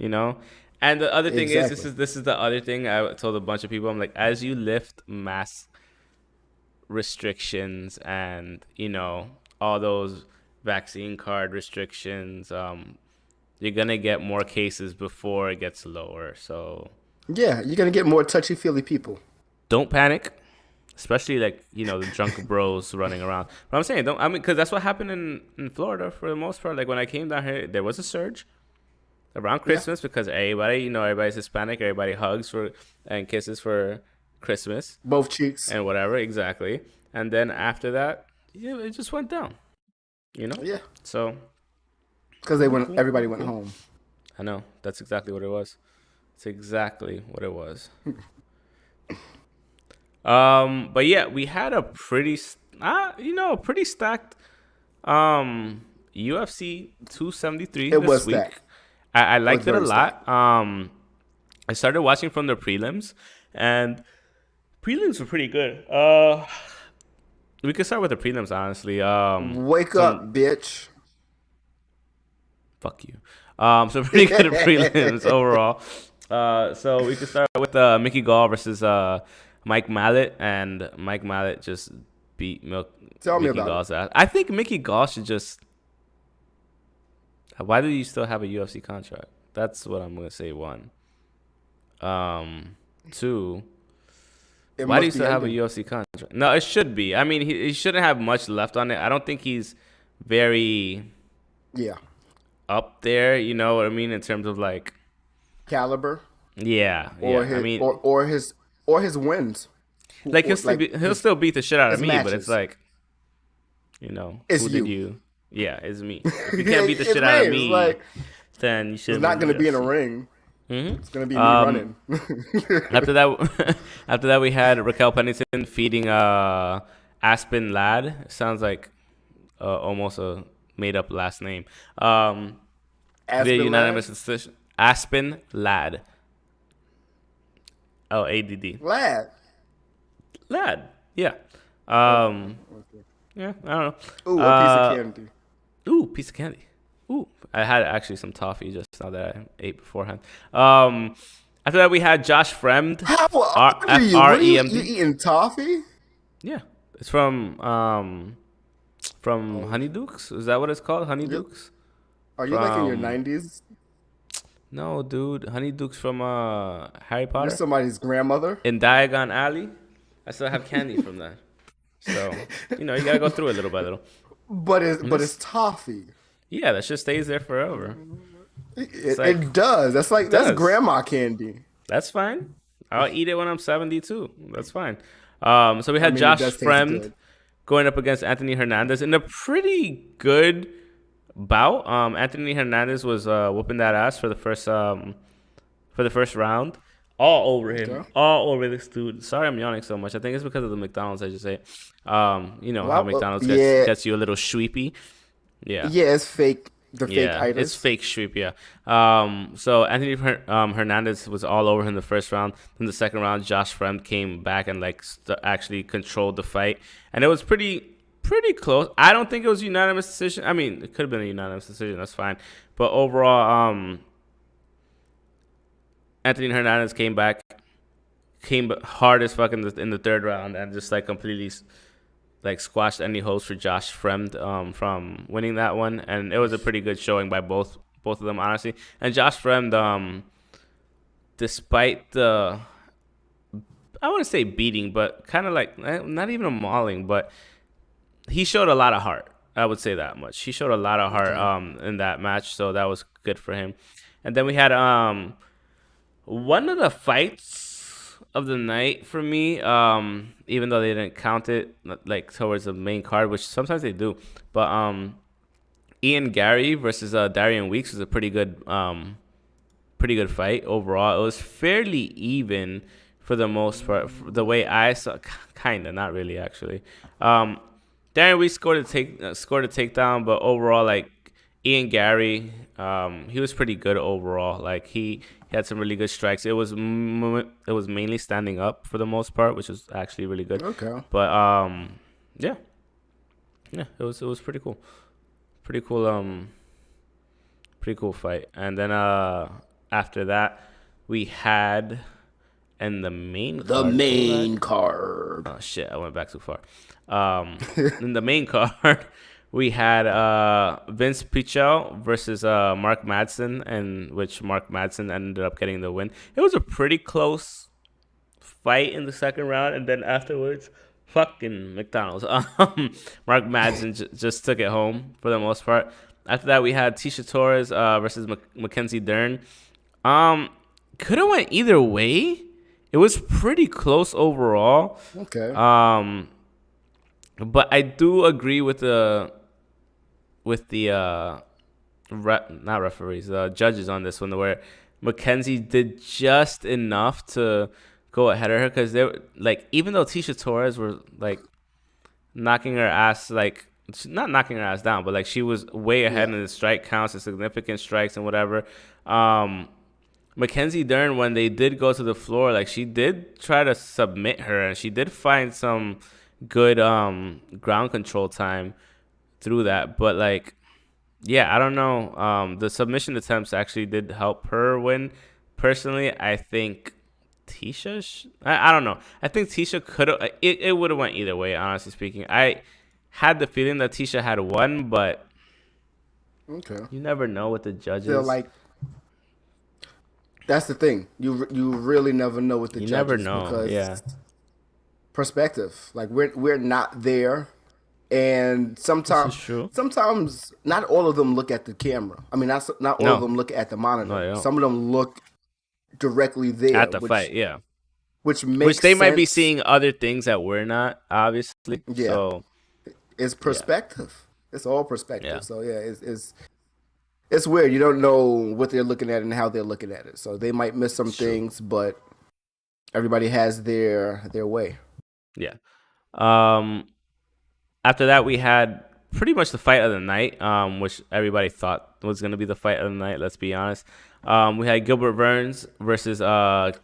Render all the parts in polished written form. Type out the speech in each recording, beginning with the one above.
you know. And the other thing is, Exactly. this is the other thing I told a bunch of people. I'm like, as you lift mass restrictions and all those vaccine card restrictions, you're gonna get more cases before it gets lower. So Yeah, you're gonna get more touchy feely people. don't panic, especially like the drunk bros running around. But I'm saying don't. I mean, because that's what happened in Florida for the most part. Like when I came down here, there was a surge around Yeah, Christmas because everybody, everybody's Hispanic. Everybody hugs for and kisses for Christmas both cheeks. and whatever exactly. And then after that, yeah, it just went down. You know. Yeah, So because they went. Everybody went home. I know that's exactly what it was. It's exactly what it was. But yeah, we had a pretty stacked UFC 273 It this was week. stacked. I It was liked it a very stacked. lot. I started watching from the prelims, and prelims were pretty good. We could start with the prelims, honestly. Wake Some up, bitch. Fuck you. So pretty good at prelims overall. So we could start with Mickey Gall versus Mike Mallet, and Mike Mallet just beat Tell me Mickey about it. Gall's ass. I think Mickey Gall should just. Why do you still have a UFC contract? That's what I'm gonna say. One. Two. It Why do you must be still have a ending. UFC contract? No, it should be. I mean, he shouldn't have much left on it. I don't think he's very Yeah, up there. You know what I mean in terms of like. caliber Yeah, or yeah. I his mean, or his wins. like Like he'll still beat the shit out of his me, but it's matches. like, It's who did you. you? Yeah, it's me. If you can't beat the It's shit me. out of It's me, like then you it's shouldn't be not in the gonna be in a UFC. ring. Hmm. It's gonna be me Um, running. after that, after that, we had Raquel Pennington feeding Aspen Ladd. Sounds like almost a made up last name. Via Aspen Lad. unanimous decision. Aspen Ladd. Oh, ADD. Lad. Ladd. Yeah. Okay. Um. Okay. Yeah. I don't know. Ooh, a piece of candy. Ooh, piece of candy. Ooh, I had actually some toffee just now that I ate beforehand. After that we had Josh Fremd, How are F you? R What are E you? M You D. eating toffee? Yeah, it's from Oh, Honeydukes. Is that what it's called? you Honeydukes? are you like in your From 90s? no, dude, Honeydukes from Harry You're Potter somebody's grandmother, in Diagon Alley. I still have candy from that. So you gotta go through it little by little. but it's And but it's this, toffee. yeah, that shit stays there forever. It's like It does. it That's does. grandma candy. That's fine. I'll eat it when I'm 72. That's fine. So we I had mean, it Josh does taste Fremd good. going up against Anthony Hernandez in a pretty good bout. Anthony Hernandez was whooping that ass for the first round. All over him. Okay. All over this dude. Sorry I'm yawning so much. I think it's because of the McDonald's, I just say. You know how Well, McDonald's yeah, gets you a little sweepy. Yeah. yeah, it's fake. The fake Yeah, it's itis. fake streep. Yeah. So Anthony Hernandez was all over him the first round. Then the second round, Josh Fremd came back and like actually controlled the fight, and it was pretty close. I don't think it was a unanimous decision. I mean, it could have been a unanimous decision. That's fine. But overall, Anthony Hernandez came hard as fuck in the third round, and just like completely like squashed any hopes for Josh Fremd from winning that one, and it was a pretty good showing by both of them, honestly. And Josh Fremd, despite the I wouldn't say beating, but kind of like not even a mauling, but he showed a lot of heart. I would say that much. He showed a lot of heart Okay. in that match, so that was good for him. And then we had one of the fights of the night for me, even though they didn't count it like towards the main card, which sometimes they do. But Ian Gary versus Darian Weeks was a pretty good fight overall. It was fairly even for the most part. The way I saw, kinda, not really actually. Darian Weeks scored a takedown, but overall, like Ian Gary, he was pretty good overall. Like he had some really good strikes. It was mainly standing up for the most part, which was actually really good. Okay. But yeah, it was pretty cool. Pretty cool. Pretty cool fight. And then after that, we had in the main The card. main card. Oh shit! I went back too far. In the main card, we had Vince Pichel versus Mark Madsen, and which Mark Madsen ended up getting the win. It was a pretty close fight in the second round, and then afterwards, fucking McDonald's. Mark Madsen just took it home for the most part. After that, we had Tisha Torres versus Mackenzie Dern. Could have went either way. It was pretty close overall. Okay. But I do agree with the not referees, judges on this one, where Mackenzie did just enough to go ahead of her, because they were like, even though Tisha Torres were like knocking her ass, like not knocking her ass down, but like she was way ahead in the strike counts and significant strikes and whatever. Mackenzie Dern, when they did go to the floor, like she did try to submit her, and she did find some good ground control time through that. But like, yeah, I don't know. The submission attempts actually did help her win. Personally, I think Tisha. I don't know. I think Tisha could have. It would have went either way. Honestly speaking, I had the feeling that Tisha had won, but you never know with the judges. Feel like that's the thing. You really never know with the judges. You never know. Because yeah. Perspective. Like we're not there, and sometimes not all of them look at the camera. I mean, not all of them look at the monitor. Some of them look directly there at the fight. Yeah. Which makes they sense. might be seeing other things that we're not, obviously. Yeah. So it's perspective. It's all perspective. Yeah. So yeah, it's weird. You don't know what they're looking at and how they're looking at it. So they might miss some things, but everybody has their way. Yeah. After that, we had pretty much the fight of the night, which everybody thought was going to be the fight of the night. Let's be honest. We had Gilbert Burns versus Khamzat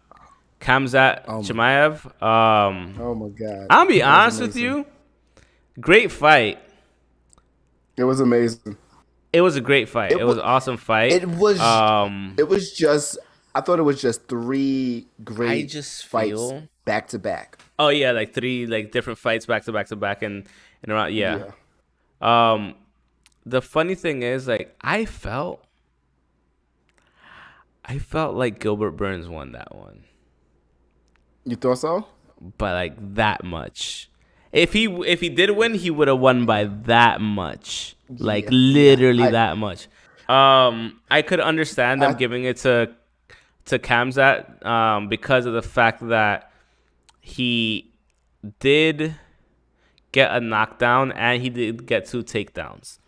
Chimaev. Oh my God! I'll be honest with you. Great fight. It was amazing. It was a great fight. It was an awesome fight. It was. It was just. I thought it was just three great fights back to back. Oh yeah, like three different fights back to back to back and around. Yeah. The funny thing is, like, I felt like Gilbert Burns won that one. You thought so? By like that much. If he did win, he would have won by that much. Like literally that much. I could understand them giving it to Khamzat because of the fact that he did get a knockdown and he did get 2 takedowns.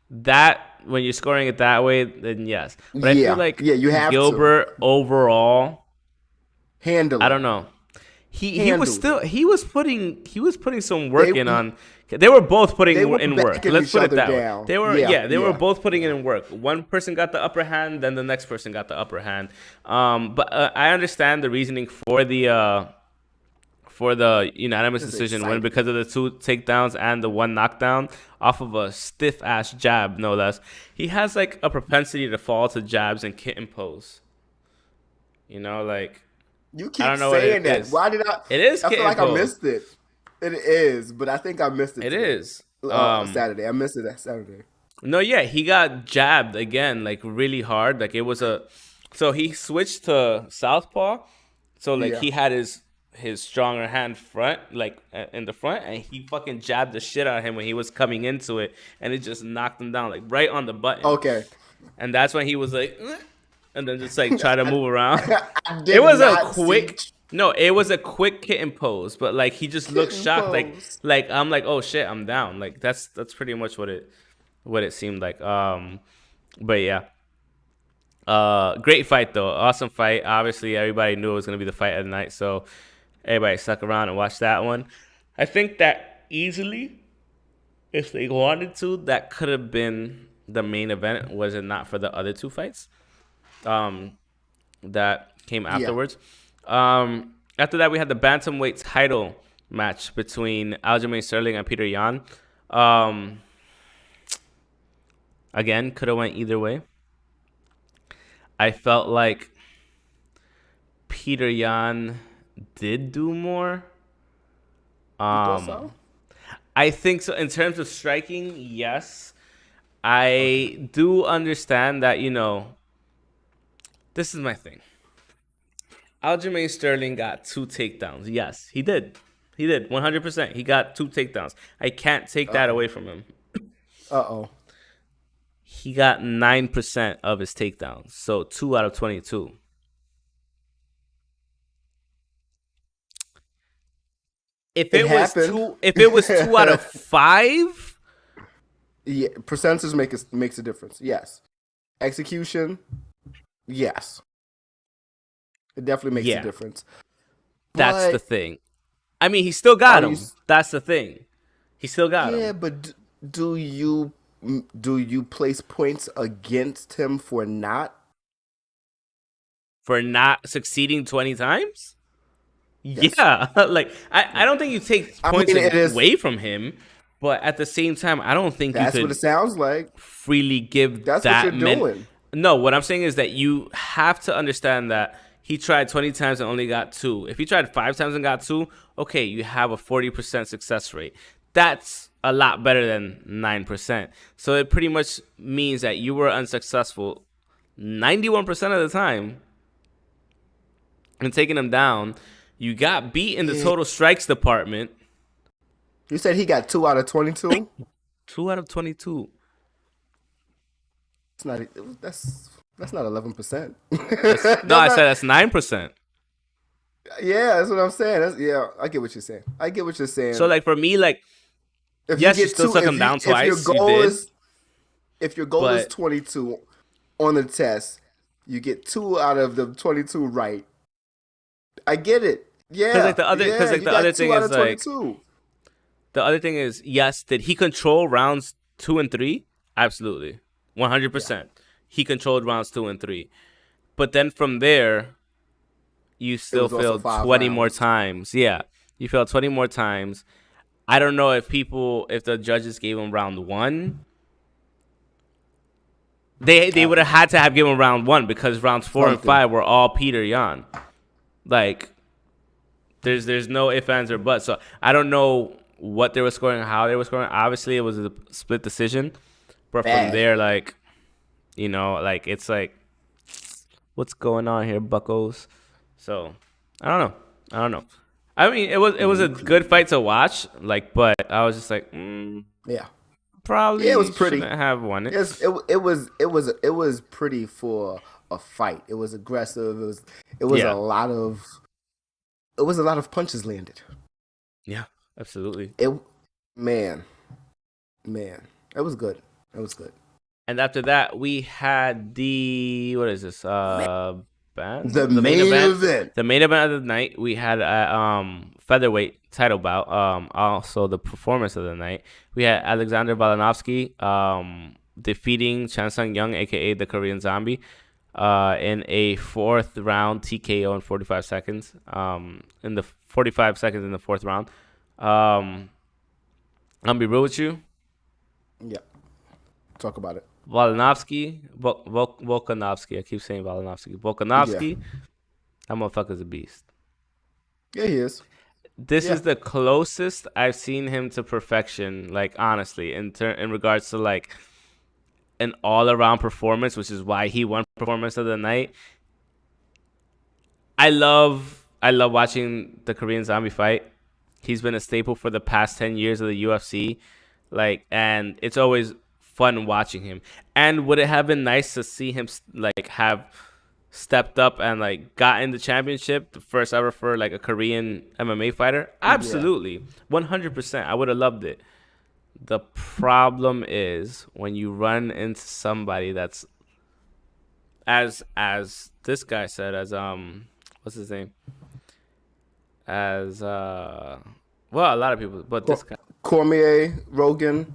That, when you're scoring it that way, then yes. But I feel like you have Gilbert overall handled. I don't know. He was putting some work in on. They were both putting in work. Let's put it that way. They were both putting in work. One person got the upper hand, then the next person got the upper hand. But I understand the reasoning for the unanimous decision win because of the 2 takedowns and the 1 knockdown off of a stiff ass jab, no less. He has like a propensity to fall to jabs and kitten pose. You know, like. You keep saying that. Is. Why did I? It is. I feel like I missed it. It is, but I think I missed it. It is. Saturday. I missed it that Saturday. No, yeah, he got jabbed again, like really hard. Like it was so he switched to southpaw. So like he had his stronger hand front, like in the front, and he fucking jabbed the shit out of him when he was coming into it, and it just knocked him down, like right on the button. Okay. And that's when he was like. And then just like try to move around. It was a quick kitten pose, but like he just looked shocked, like I'm like, oh shit, I'm down. Like that's pretty much what it seemed like. But yeah, great fight though, awesome fight. Obviously, everybody knew it was gonna be the fight of the night, so everybody stuck around and watched that one. I think that easily, if they wanted to, that could have been the main event. Was it not for the other 2 fights? That came afterwards. After that, we had the bantamweight title match between Aljamain Sterling and Peter Yan. Again, could have went either way. I felt like Peter Yan did do more. You thought so? I think so. In terms of striking, yes. Okay. I do understand that, this is my thing. Aljamain Sterling got 2 takedowns. Yes, he did. He did. 100%. He got 2 takedowns. I can't take that away from him. Uh-oh. He got 9% of his takedowns. So 2 out of 22. If it was happened. if it was 2 out of 5, yeah, percentages makes a difference. Yes. Execution, yes. It definitely makes a difference. That's the thing. I mean, he still got him. That's the thing. He still got him. Yeah, but do you place points against him for not succeeding 20 times? Yes. Yeah. Like I don't think you take points away from him, but at the same time, I don't think that's what it sounds like. Freely give that's that what you're doing. No, what I'm saying is that you have to understand that he tried 20 times and only got 2. If he tried 5 times and got 2, okay, you have a 40% success rate. That's a lot better than 9%. So it pretty much means that you were unsuccessful 91% of the time and taking him down. You got beat in the total strikes department. You said he got 2 out of 22? 2 out of 22. It's not. That's not 11%. No, I said that's 9%. Yeah, that's what I'm saying. I get what you're saying. I get what you're saying. So, like, for me, like, if yes, you still took him down twice. If your goal is 22 on the test, you get 2 out of the 22 right. I get it. Yeah. Because like the other thing is like, the other thing is, yes, did he control rounds 2 and 3? Absolutely, 100%. Yeah. He controlled rounds 2 and 3, but then from there, you still failed 20 more times. Yeah, you failed 20 more times. I don't know if the judges gave him round 1. They would have had to have given him round 1 because rounds 4 and 5 were all Peter Yan. Like, there's no ifs, ands, or buts. So I don't know what they were scoring and how they were scoring. Obviously, it was a split decision. But from there, like, like, it's like, what's going on here, buckos? So I don't know. I mean, it was a good fight to watch. Like, but I was just like, yeah, probably. Yeah, it was pretty. Shouldn't have won it. It was pretty for a fight. It was aggressive. It was a lot of punches landed. Yeah, absolutely. Man, it was good. It was good. And after that, we had the main event. The main event of the night. We had a featherweight title bout. Also the performance of the night. We had Alexander Volkanovski defeating Chan Sung Jung, aka the Korean Zombie, in a 4th round TKO in 45 seconds. In the 45 seconds in the 4th round. I'll be real with you. Yeah. Talk about it. Volkanovski. I keep saying Volkanovski. Yeah. That motherfucker's a beast. Yeah, he is. This is the closest I've seen him to perfection, like, honestly, in regards to, like, an all-around performance, which is why he won performance of the night. I love watching the Korean Zombie fight. He's been a staple for the past 10 years of the UFC. Like, and it's always fun watching him. And would it have been nice to see him, like, have stepped up and, like, gotten the championship, the first ever for, like, a Korean MMA fighter? Absolutely. 100%. I would have loved it. The problem is when you run into somebody that's, as this guy said, as what's his name? As well, a lot of people, but this guy, Cormier, Rogan,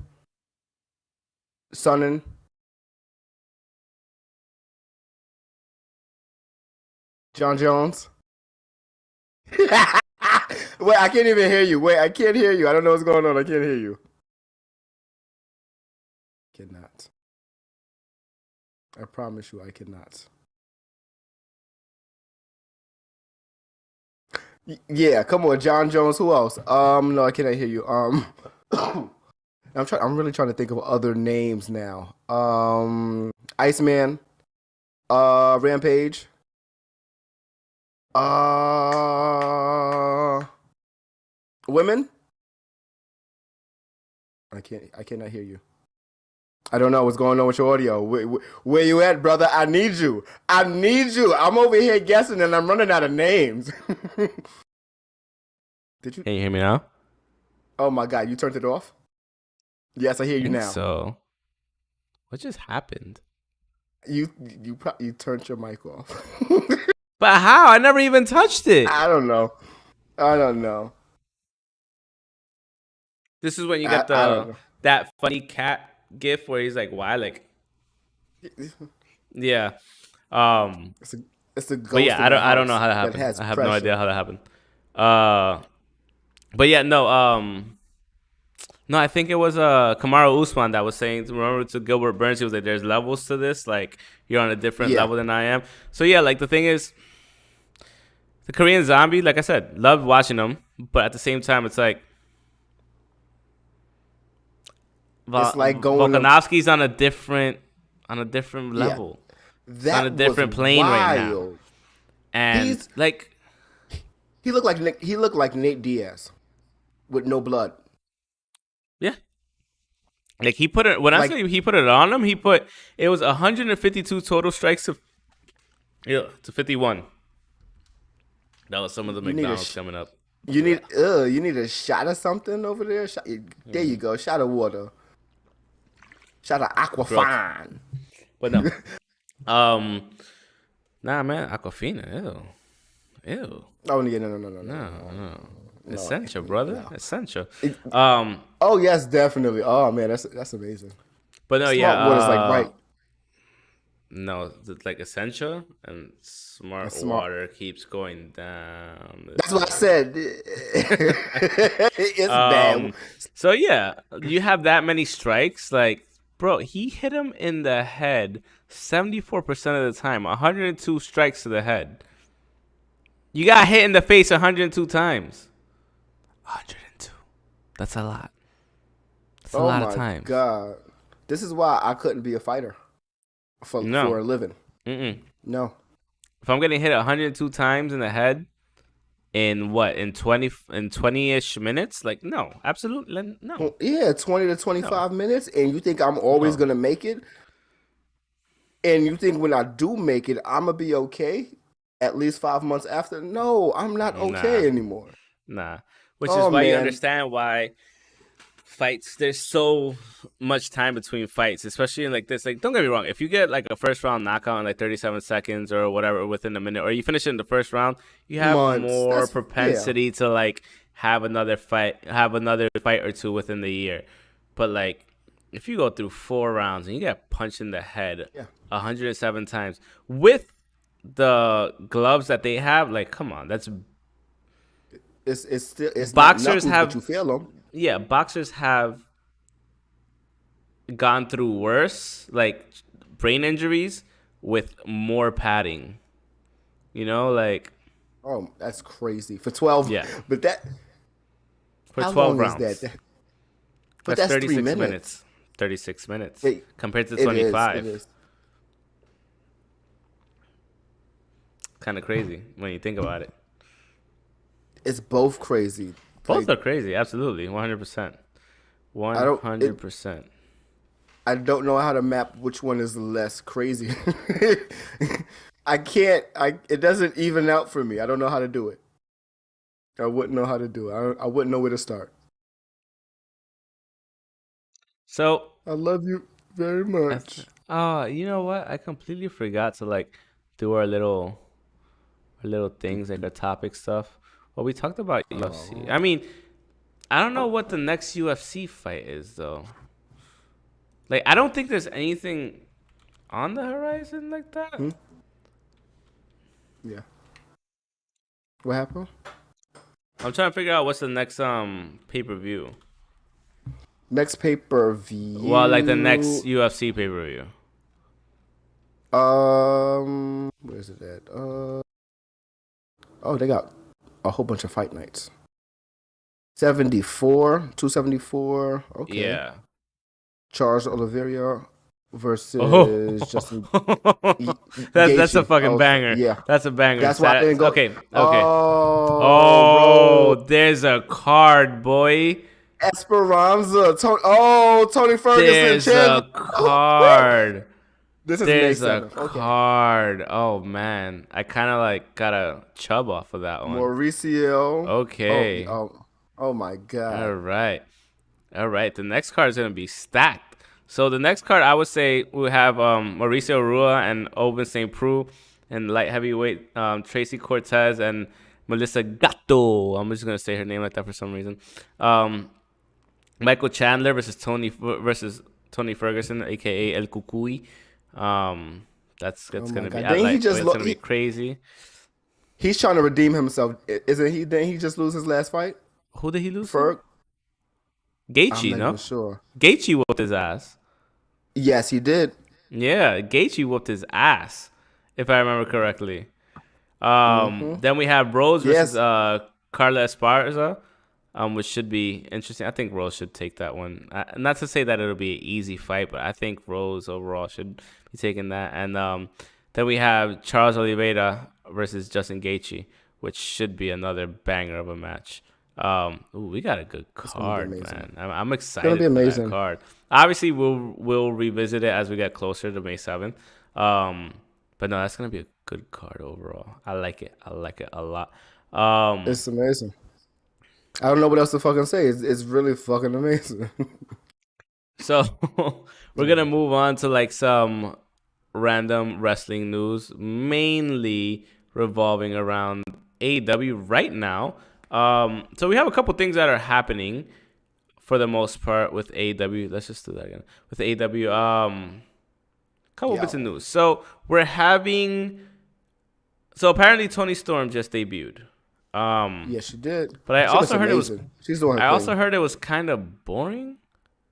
Sonnen. John Jones. Wait, I can't even hear you. I can't hear you. I don't know what's going on. I can't hear you. Cannot. I promise you, I cannot. Yeah, come on, John Jones. Who else? No, I cannot hear you. I'm really trying to think of other names now. Iceman. Rampage. Uh, Women. I cannot hear you. I don't know what's going on with your audio. Where you at, brother? I need you. I need you. I'm over here guessing and I'm running out of names. Did you? Can you hear me now? Oh my God, you turned it off? Yes, I hear you now. So, what just happened? You turned your mic off. But how? I never even touched it. I don't know. This is when you get that funny cat gif where he's like, "Why?" Like, yeah. It's a ghost. But yeah, I don't know how that happened. I have no idea how that happened. But yeah, no. No, I think it was Kamaru Usman that was saying. Remember to Gilbert Burns, he was like, "There's levels to this. Like, you're on a different level than I am." So yeah, like the thing is, the Korean Zombie, like I said, loved watching them, but at the same time, it's like. It's like going. Volkanovski's on a different level. That's on a different plane right now. And he's like, he looked like Nate Diaz with no blood. Yeah. Like he put it when I say he put it on him, it was 152 total strikes to 51. That was some of the McDonald's coming up. You need a shot of something over there. There you go, shot of water. Shot of Aquafina. But no. Nah, man, Aquafina. Ew. Oh yeah, no. Essential, brother. No. Essential. Oh yes, definitely. Oh man, that's amazing. But no, smart water's like right. No, it's like essential, and smart water keeps going down. That's what I said. It's bad. So yeah, you have that many strikes, like. Bro, he hit him in the head 74% of the time. 102 strikes to the head. You got hit in the face 102 times. 102. That's a lot. That's a lot of times. Oh my God. This is why I couldn't be a fighter for a living. No. If I'm getting hit 102 times in the head in 20-ish minutes, like no, absolutely no. Well, yeah, 20 to 25 minutes, and you think I'm always gonna make it, and you think when I do make it, I'm gonna be okay at least 5 months after? No, I'm not okay anymore. Nah, which is why you understand why fights, there's so much time between fights, especially in like this. Like, don't get me wrong, if you get like a first round knockout in like 37 seconds or whatever within a minute, or you finish it in the first round, you have more propensity to like have another fight or two within the year. But like, if you go through 4 rounds and you get punched in the head 107 times with the gloves that they have, like, come on, that's it's boxers not have but you feel them. Yeah, boxers have gone through worse, like brain injuries with more padding. You know, like. Oh, that's crazy for 12. Yeah, but that for 12 rounds. Is that? But that's 36 3 minutes. 36 minutes compared to 25. It is. Kind of crazy when you think about it. It's both crazy. Both are crazy, absolutely, 100%. 100%. I don't know how to map which one is less crazy. I can't. It doesn't even out for me. I don't know how to do it. I wouldn't know how to do it. I wouldn't know where to start. So I love you very much. You know what? I completely forgot to like do our little things, like our topic stuff. Well, we talked about UFC. I mean, I don't know what the next UFC fight is, though. Like, I don't think there's anything on the horizon like that. Yeah. What happened? I'm trying to figure out what's the next pay-per-view. Next pay-per-view? Well, like the next UFC pay-per-view. Where's it at? Oh, they got a whole bunch of fight nights. 274. Okay. Yeah. Charles Oliveira versus Justin. That's a fucking banger. Yeah, that's a banger. That's why I didn't go. Okay. Oh, there's a card, boy. Esperanza. Tony Ferguson. There's a card. There's a card. Oh man, I kind of like got a chub off of that one. Mauricio. Okay. Oh my god. All right. The next card is gonna be stacked. So the next card, I would say we have Mauricio Rua and Ovince St. Preux, and light heavyweight Tracy Cortez and Melissa Gatto. I'm just gonna say her name like that for some reason. Michael Chandler versus Tony Ferguson, aka El Cucuy. That's gonna be. It's gonna be crazy. He's trying to redeem himself, isn't he? Didn't he just lose his last fight? Who did he lose? Ferg. Gaethje, no? Sure. Gaethje whooped his ass. Yes, he did. Yeah, Gaethje whooped his ass, if I remember correctly. Then we have Rose versus Carla Esparza, which should be interesting. I think Rose should take that one. Not to say that it'll be an easy fight, but I think Rose overall should be taking that. And then we have Charles Oliveira versus Justin Gaethje, which should be another banger of a match. We got a good card, man. I'm excited for that card. Obviously, we'll revisit it as we get closer to May 7th. But no, that's gonna be a good card overall. I like it a lot. It's amazing. I don't know what else to fucking say. It's really fucking amazing. So we're gonna move on to like some random wrestling news, mainly revolving around AEW right now. So we have a couple things that are happening for the most part with AEW. Let's just do that again. With AEW, couple bits of news. So we're having. So apparently Toni Storm just debuted. Yes, she did. But I also heard She's doing her thing. Also heard it was kind of boring.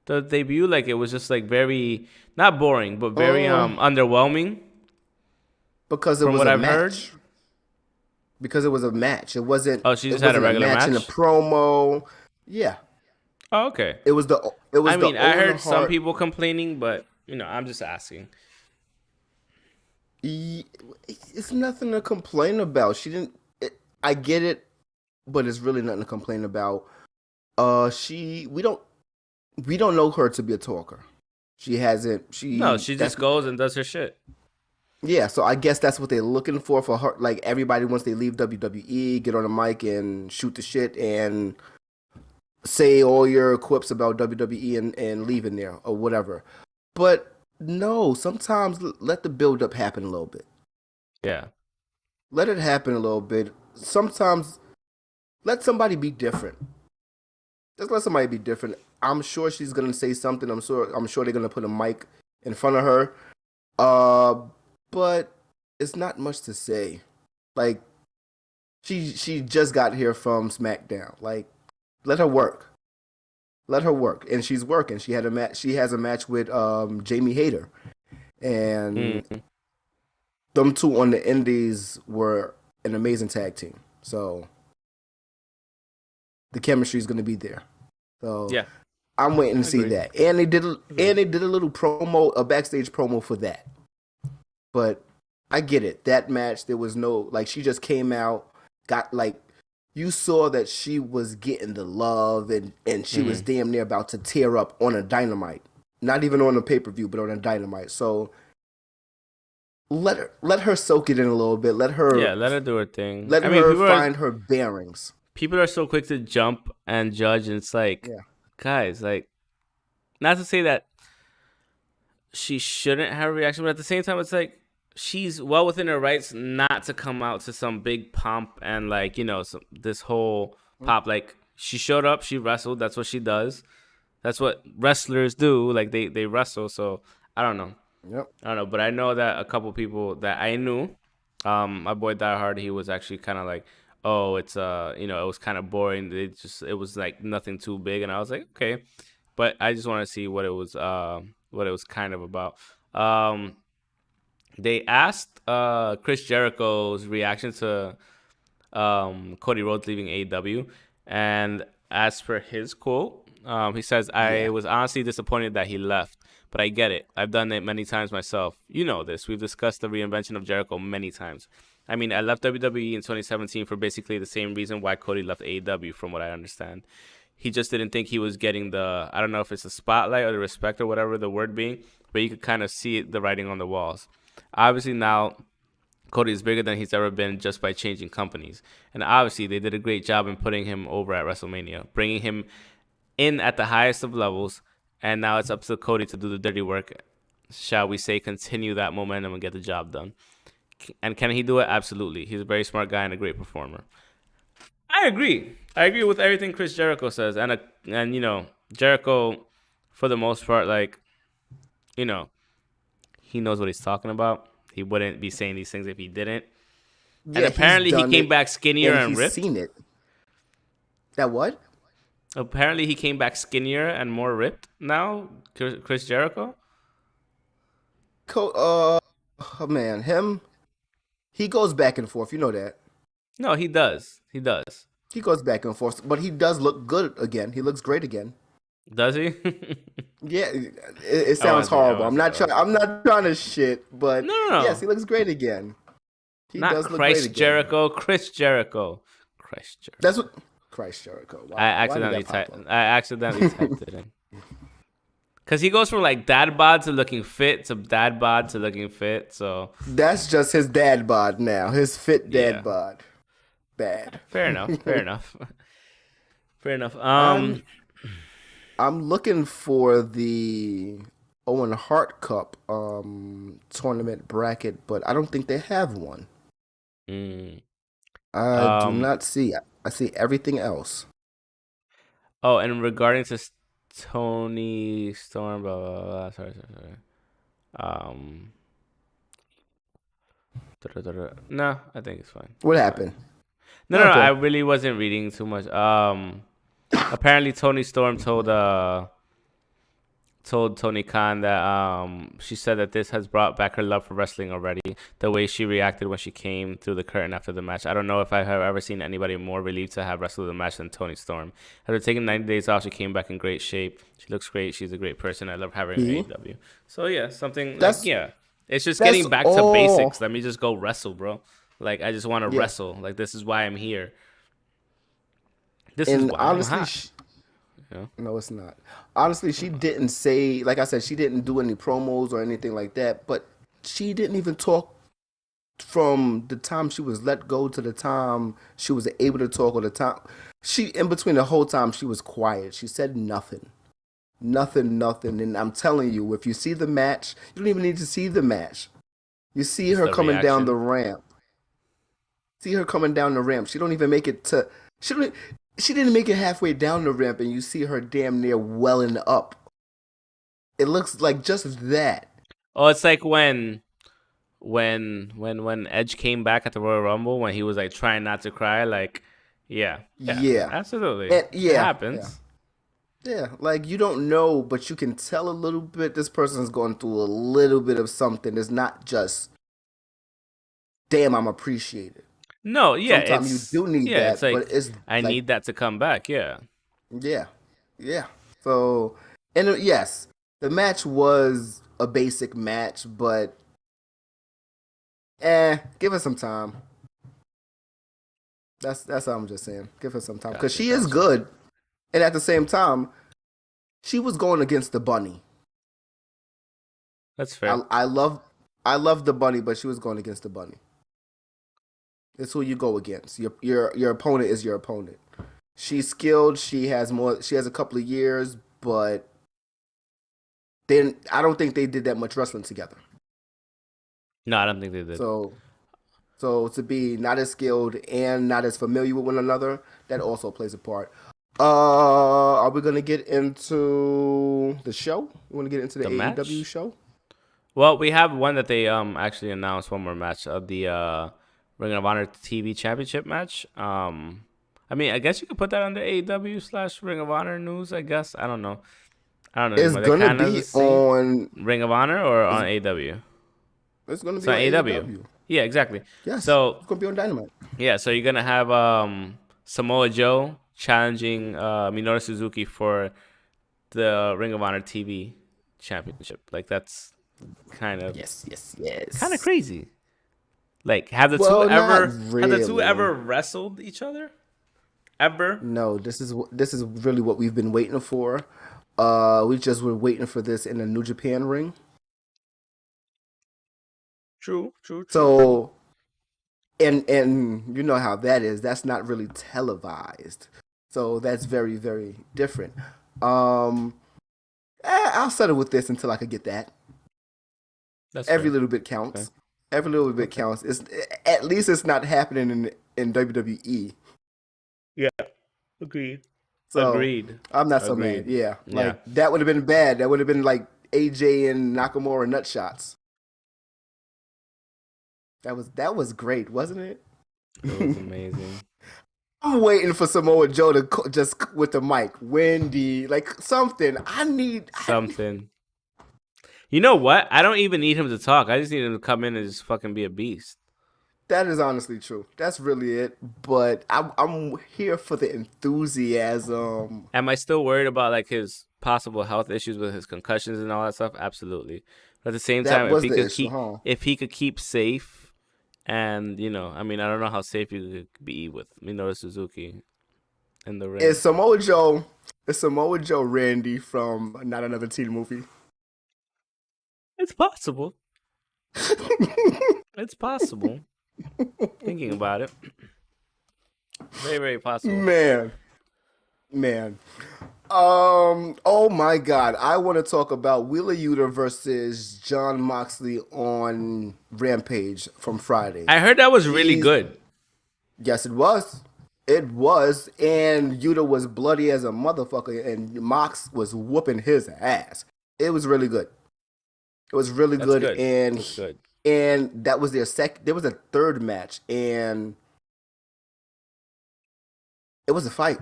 The debut, like it was just like very not boring, but very underwhelming. Because it was a match. Because it was a match. It wasn't. Oh, she just had a regular match and a promo. Yeah. Oh, okay. It was the. I heard some people complaining, but I'm just asking. It's nothing to complain about. She didn't. I get it, but it's really nothing to complain about. We don't know her to be a talker. She just goes and does her shit. Yeah, so I guess that's what they're looking for her. Like everybody, once they leave WWE, get on the mic and shoot the shit and say all your quips about WWE and leave in there or whatever. But no, sometimes let the build up happen a little bit. Yeah. Let it happen a little bit. Sometimes let somebody be different. Just let somebody be different. I'm sure she's gonna say something. I'm sure they're gonna put a mic in front of her. But it's not much to say. Like she just got here from SmackDown. Like let her work. Let her work. And she's working. She has a match with Jamie Hayter. And them two on the indies were an amazing tag team. So the chemistry is going to be there. So yeah, I'm waiting to see that. And they did a little promo, a backstage promo for that. But I get it. That match, there was no, like, she just came out, got, like, you saw that she was getting the love and she was damn near about to tear up on a Dynamite. Not even on a pay-per-view, but on a Dynamite. So let her soak it in a little bit. Let her do her thing. Let her find her bearings. People are so quick to jump and judge, and it's like, guys, like, not to say that she shouldn't have a reaction, but at the same time, it's like she's well within her rights not to come out to some big pomp and like this whole pop. Like she showed up, she wrestled. That's what she does. That's what wrestlers do. Like they wrestle. So I don't know. Yep. I don't know, but I know that a couple people that I knew, my boy Die Hard, he was actually kind of like, oh, it's it was kind of boring. It was like nothing too big, and I was like, okay, but I just want to see what it was kind of about. They asked Chris Jericho's reaction to Cody Rhodes leaving AEW. And as per his quote, he says, I was honestly disappointed that he left, but I get it. I've done it many times myself. You know this. We've discussed the reinvention of Jericho many times. I mean, I left WWE in 2017 for basically the same reason why Cody left AEW, from what I understand. He just didn't think he was getting the, I don't know if it's the spotlight or the respect or whatever the word being, but you could kind of see the writing on the walls. Obviously now, Cody is bigger than he's ever been just by changing companies. And obviously, they did a great job in putting him over at WrestleMania, bringing him in at the highest of levels. And now it's up to Cody to do the dirty work, shall we say, continue that momentum and get the job done. And can he do it? Absolutely. He's a very smart guy and a great performer. I agree. I agree with everything Chris Jericho says. And you know, Jericho, for the most part, like, you know, he knows what he's talking about. He wouldn't be saying these things if he didn't. Yeah, and apparently he came back skinnier and ripped. He's seen it. That what? Apparently he came back skinnier and more ripped now, Chris Jericho. Oh man, him. He goes back and forth. You know that. No, he does. He does. He goes back and forth, but he does look good again. He looks great again. Does he? Yeah, it sounds horrible. I'm not trying to shit, but no. Yes, he looks great again. He not does look great again. Jericho, Chris Jericho. That's what Christ Jericho. Wow. I accidentally typed it in. Because he goes from like dad bod to looking fit to dad bod to looking fit. So that's just his dad bod now. His fit dad bod. Bad. Fair enough. Fair enough. I'm looking for the Owen Hart Cup tournament bracket, but I don't think they have one. I do not see. I see everything else. Oh, and regarding to Tony Storm, blah blah blah. Sorry. No, I think it's fine. What happened? No, I really wasn't reading too much. Apparently Tony Storm told Tony Khan that she said that this has brought back her love for wrestling already. The way she reacted when she came through the curtain after the match. I don't know if I have ever seen anybody more relieved to have wrestled the match than Tony Storm. After taking 90 days off, she came back in great shape. She looks great. She's a great person. I love having her in AEW. So yeah, it's just getting back to basics. Let me just go wrestle, bro. Like, I just want to wrestle. Like, this is why I'm here. This is why honestly, I'm hot. No, it's not. Honestly, she didn't say, like I said, she didn't do any promos or anything like that, but she didn't even talk from the time she was let go to the time she was able to talk, or the time in between the whole time she was quiet. She said nothing. And I'm telling you, if you see the match, you don't even need to see the match. You see her coming down the ramp. She don't even make it to. She didn't make it halfway down the ramp, and you see her damn near welling up. It looks like just that. Oh, it's like when Edge came back at the Royal Rumble, when he was like trying not to cry. Like, yeah, absolutely. And, it happens. Yeah, like you don't know, but you can tell a little bit. This person's going through a little bit of something. It's not just, damn, I'm appreciated. No, yeah. Sometimes you do need that, it's like, but it's I need that to come back, yeah. Yeah. So, and yes, the match was a basic match, but give her some time. That's all I'm just saying. Give her some time, because she is good, and at the same time, she was going against the Bunny. That's fair. I love the Bunny, but she was going against the Bunny. It's who you go against. Your opponent is your opponent. She's skilled. She has a couple of years, but then I don't think they did that much wrestling together. No, I don't think they did. So to be not as skilled and not as familiar with one another, that also plays a part. Are we gonna get into the show? You want to get into the AEW show? Well, we have one that they actually announced, one more match of the Ring of Honor TV Championship match. I mean, I guess you could put that under AEW / Ring of Honor news, I guess. I don't know. It's going to be on Ring of Honor or on AEW? It's going to be on AEW. Yeah, exactly. Yes, So it's gonna be on Dynamite. Yeah, so you're gonna have Samoa Joe challenging Minoru Suzuki for the Ring of Honor TV championship. Like that's kind of yes. crazy. Like have Well, not the two really. ever wrestled each other? Ever? No, this is really what we've been waiting for. We just were waiting for this in the New Japan ring. True. So, and you know how that is. That's not really televised. So that's very, very different. Um, I'll settle with this until I could get that. That's Every fair. little bit counts. Okay. Every little bit counts. It's at least it's not happening in WWE. Yeah. Agreed. So I'm not so mad. Yeah, like that would have been bad. That would have been like AJ and Nakamura nut shots. That was great, wasn't it? It was amazing. I'm waiting for Samoa Joe to just with the mic, Wendy, like something. I need something. You know what? I don't even need him to talk. I just need him to come in and just fucking be a beast. That is honestly true. That's really it. But I'm here for the enthusiasm. Am I still worried about like his possible health issues with his concussions and all that stuff? Absolutely. But at the same time, if he could keep safe, and I mean, I don't know how safe you could be with Minoru Suzuki in the ring. Is Samoa Joe Randy from Not Another Teen Movie? It's possible. It's possible. Thinking about it. Very, very possible. Man. Oh my God. I want to talk about Wheeler Yuta versus Jon Moxley on Rampage from Friday. I heard that was really good. Yes, it was. It was. And Yuta was bloody as a motherfucker, and Mox was whooping his ass. It was really good. It was really good. And and that was their there was a third match, and it was a fight.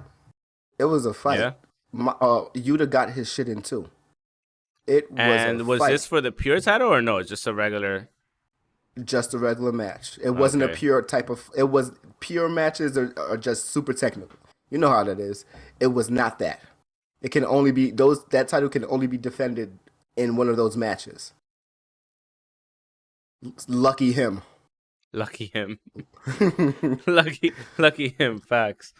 Yeah. Yuta got his shit in too. Was this for the pure title or no? It's just a regular. Just a regular match. It wasn't a pure type of. It was pure matches are just super technical. You know how that is. It was not that. It can only be that title can only be defended in one of those matches. Lucky him. Lucky him. lucky him. Facts.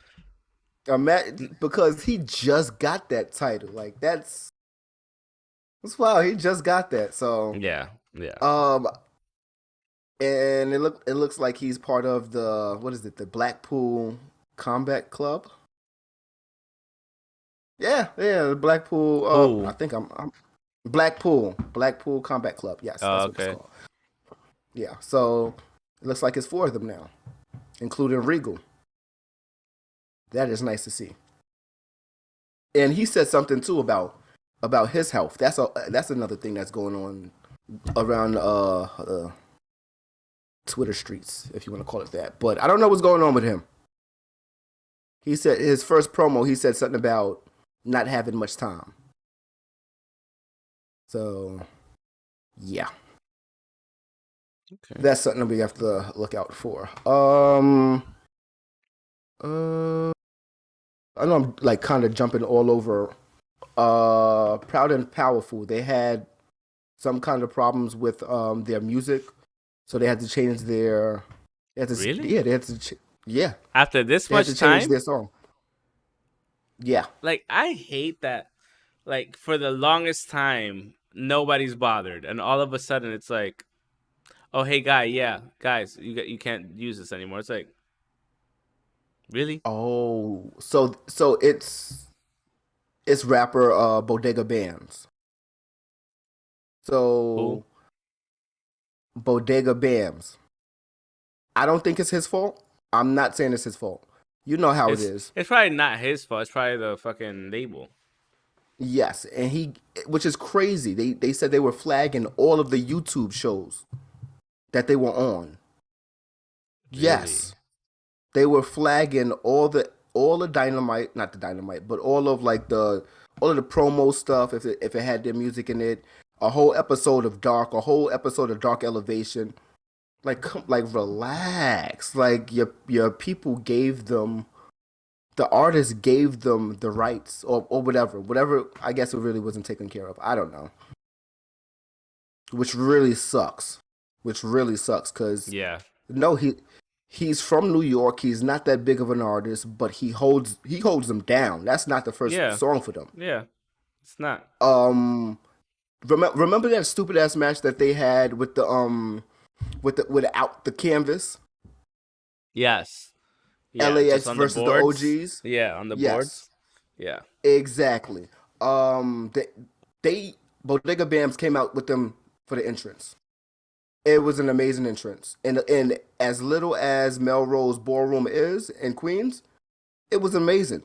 Because he just got that title. Like that's wow. He just got that. So yeah. And it looks like he's part of the Blackpool Combat Club. Yeah, the Blackpool. I think I'm Blackpool Combat Club. Yes, that's what it's called. Yeah, so it looks like it's 4 of them now, including Regal. That is nice to see. And he said something too about his health. That's another thing that's going on around Twitter streets, if you want to call it that. But I don't know what's going on with him. He said his first promo, he said something about not having much time. So, yeah. Okay. That's something we have to look out for. I know I'm like kind of jumping all over. Proud and Powerful. They had some kind of problems with their music, so they had to change their. Really? Yeah, they had to. Yeah. After this much time, change their song. Yeah. Like I hate that. Like for the longest time, nobody's bothered, and all of a sudden it's like, oh hey guys, you can't use this anymore. It's like, really? Oh, so it's rapper Bodega Bams. So Bodega Bams. I don't think it's his fault. I'm not saying it's his fault. You know how it is. It's probably not his fault. It's probably the fucking label. Yes, and which is crazy. They said they were flagging all of the YouTube shows that they were on. Really? Yes. They were flagging all the Dynamite, not the Dynamite, but all of the promo stuff if it had their music in it. A whole episode of Dark Elevation. Like relax. Like your people gave them, the artist gave them the rights or whatever. I guess it really wasn't taken care of. I don't know. Which really sucks. Which really sucks because Yeah. no, he's from New York. He's not that big of an artist, but he holds them down. That's not the first Yeah. song for them. Yeah. It's not. Remember that stupid ass match that they had with the without the canvas? Yes. Yeah, just LAX on the versus the boards. OGs. Yeah, on the Yes, boards. Yeah. exactly. They Bodega Bams came out with them for the entrance. It was an amazing entrance, and as little as Melrose Ballroom is in Queens, it was amazing.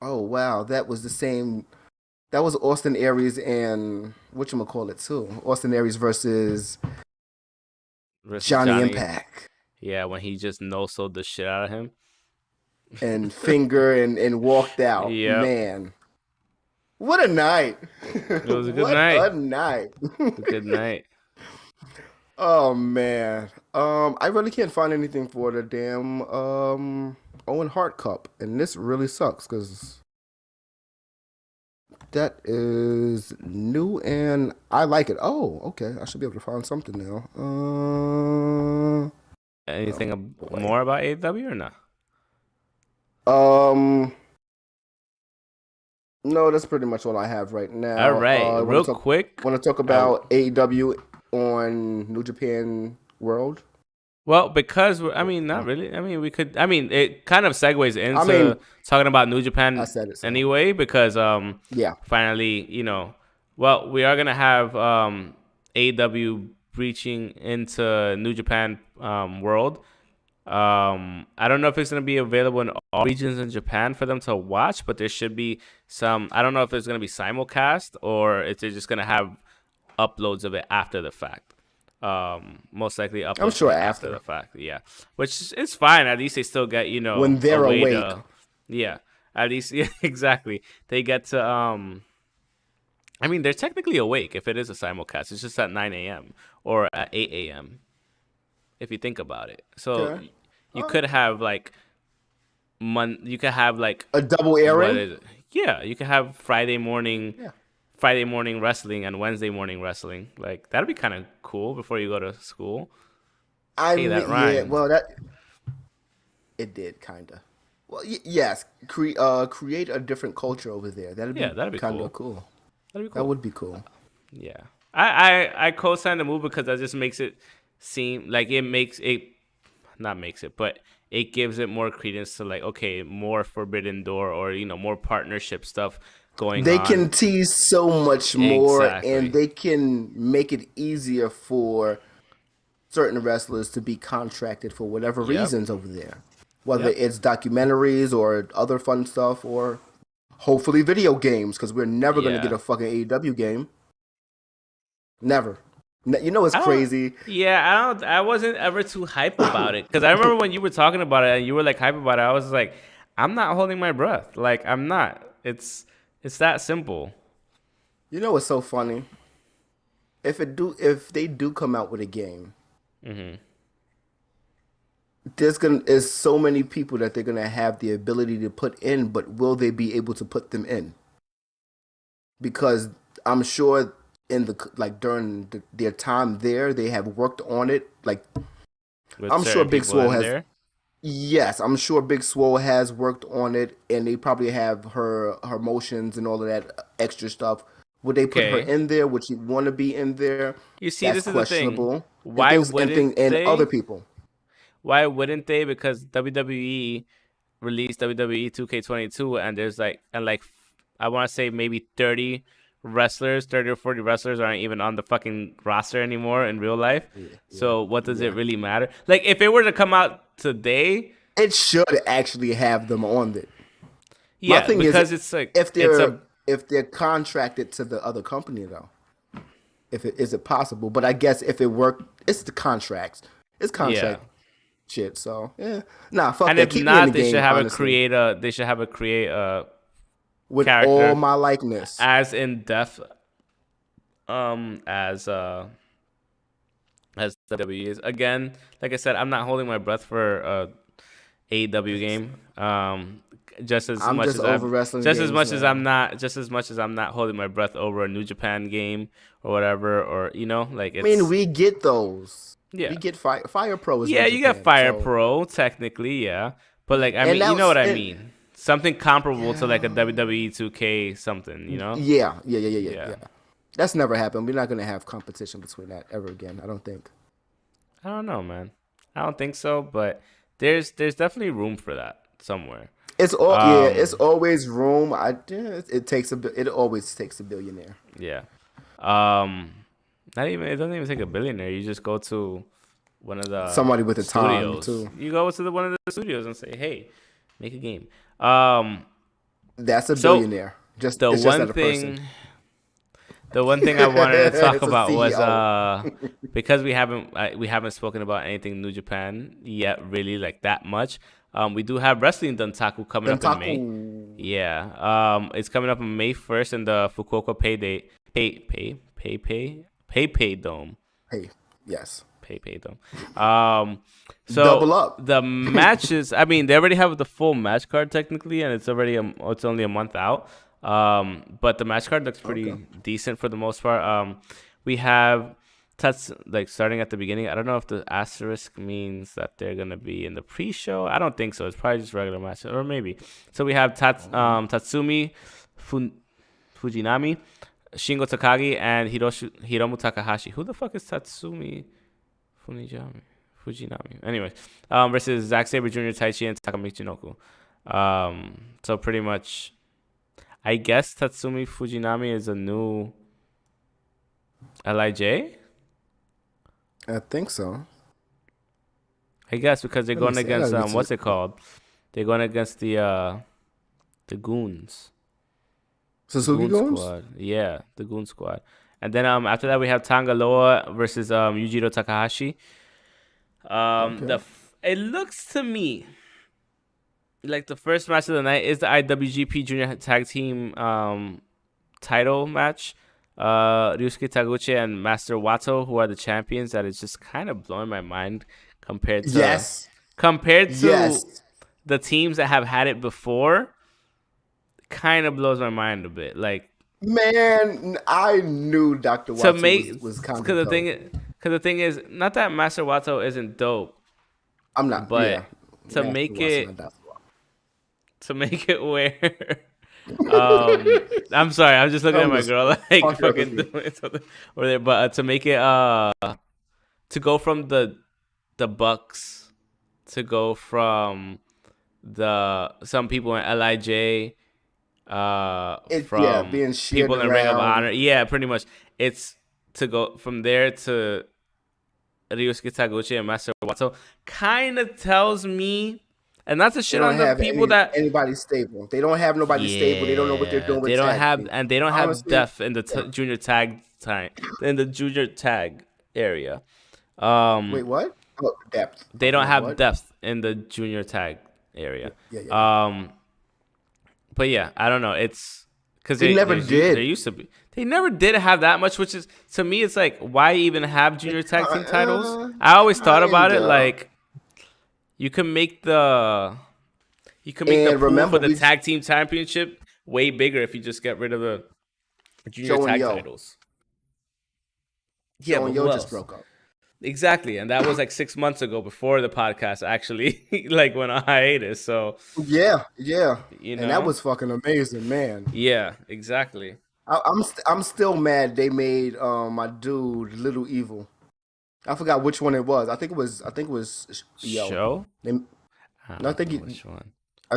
Oh wow, that was the same. That was Austin Aries and whatchamacallit too. Austin Aries versus Johnny Johnny. Impact. Yeah, when he just no-sold the shit out of him. And finger and walked out. Yep. Man. What a night. It was a good what night. a night. A good night. Oh man. I really can't find anything for the damn Owen Hart Cup. And this really sucks because that is new and I like it. Oh, okay. I should be able to find something now. Anything more about AEW or not? No, that's pretty much all I have right now. All right, real quick. Want to talk about AEW on New Japan World? Well, because not really. We could. It kind of segues into talking about New Japan anyway, because finally, well, we are gonna have AEW breaching into New Japan World. I don't know if it's going to be available in all regions in Japan for them to watch, but there should be some. I don't know if it's going to be simulcast or if they're just going to have uploads of it after the fact. Most likely uploads. I'm sure after the fact. Yeah, which is fine. At least they still get when they're awake. Yeah, at least exactly. They get to they're technically awake if it is a simulcast. It's just at 9 a.m. or at 8 a.m. if you think about it. So you could have you could have a double airing. Yeah, you could have Friday morning wrestling and Wednesday morning wrestling. Like that'd be kind of cool before you go to school. Yeah, well it did kind of. Well, yes, create a different culture over there. That'd be kind of cool. That'd be cool. That would be cool. Yeah, I co-sign the move because that just makes it seem like but it gives it more credence to more Forbidden Door or more partnership stuff going on. They can tease so much more, and they can make it easier for certain wrestlers to be contracted for whatever reasons over there, whether it's documentaries or other fun stuff or hopefully video games, because we're never going to get a fucking AEW game. Never. You know it's crazy. Yeah, I wasn't ever too hype about it because I remember when you were talking about it and you were hype about it. I was like, I'm not holding my breath. I'm not. It's that simple. You know what's so funny? If they do come out with a game, there's so many people that they're gonna have the ability to put in, but will they be able to put them in? Because I'm sure during their time there, they have worked on it. I'm sure Big Swole has. There? Yes, I'm sure Big Swole has worked on it, and they probably have her motions and all of that extra stuff. Would they put her in there? Would she want to be in there? You see, this is questionable. The thing. Why wouldn't they? And other people. Why wouldn't they? Because WWE released WWE 2K22, and there's I want to say maybe 30 or 40 wrestlers aren't even on the fucking roster anymore in real life. So what does it really matter? If it were to come out today, it should actually have them on it. Yeah, my thing because is, if they're contracted to the other company though, is it possible? But I guess if it worked, it's the contracts. It's contract shit. So fuck and that. If Keep not, me in the they game, should have honestly. They should have a create a with all my likeness, as in depth, as WWE is. Again, like I said, I'm not holding my breath for a AEW game. Just as much as I'm not holding my breath over a New Japan game or whatever, or like it's. I mean, we get those. Yeah, we get Fire Pro. Is yeah, you got Fire Pro technically, yeah, but like I mean, you know what I mean. Something comparable to like a WWE 2K something, Yeah. That's never happened. We're not gonna have competition between that ever again. I don't think. I don't know, man. I don't think so, but there's definitely room for that somewhere. It's always room. It always takes a billionaire. Yeah. It doesn't even take a billionaire. You just go to one of the somebody with a studios. Time too. You go to one of the studios and say, "Hey, make a game." That's a billionaire. Just the one thing. The one thing I wanted to talk about was because we haven't spoken about anything New Japan yet, really like that much. We do have Wrestling Dontaku coming up in May. Yeah. It's coming up on May 1st in the Fukuoka PayPay Dome. Yes. PayPay Dome. So double up. The matches. I mean, they already have the full match card technically, and it's only a month out. But the match card looks pretty decent for the most part. We have starting at the beginning. I don't know if the asterisk means that they're gonna be in the pre-show. I don't think so. It's probably just regular match, or maybe. So we have Tatsumi Fujinami, Shingo Takagi, and Hiromu Takahashi. Who the fuck is Tatsumi Fujinami? Anyways, versus Zack Sabre Jr., Taichi, and Taka Michinoku. So pretty much. I guess Tatsumi Fujinami is a new LIJ? I think so. I guess because they're going against what's it called? They're going against the Goons. Suzuki Goons? Squad. Yeah, the Goon Squad. And then after that we have Tanga Loa versus Yujiro Takahashi. It looks to me like the first match of the night is the IWGP Junior Tag Team title match. Ryusuke Taguchi and Master Wato, who are the champions, that is just kind of blowing my mind compared to the teams that have had it before. Kind of blows my mind a bit. Like, man, I knew Dr. Wato was kind of dope. Because the thing is, not that Master Wato isn't dope. I'm not, but to make it where I'm sorry, I'm just looking at my girl like fucking doing something over there. But to make it to go from the Bucks to go from some people in LIJ from being people in Ring of Honor. Yeah, pretty much. It's to go from there to Ryusuke Taguchi and Master Wato. Kind of tells me. And that's a shit on the people that anybody stable. They don't have nobody stable. They don't know what they're doing. They don't have depth in the junior tag junior tag area. Wait, what? Oh, depth. They don't have depth in the junior tag area. Yeah. But yeah, I don't know. It's because they never did. There used to be. They never did have that much, which is to me, it's like why even have junior tag team titles? I always thought about it like. You can make the pool for the tag team championship way bigger if you just get rid of the junior tag titles. Yeah, but Yo just broke up. Exactly, and that was like 6 months ago before the podcast actually like went on hiatus. So yeah, and that was fucking amazing, man. Yeah, exactly. I'm still mad they made my dude Little Evil. I forgot which one it was. I think it was Yo. Show? I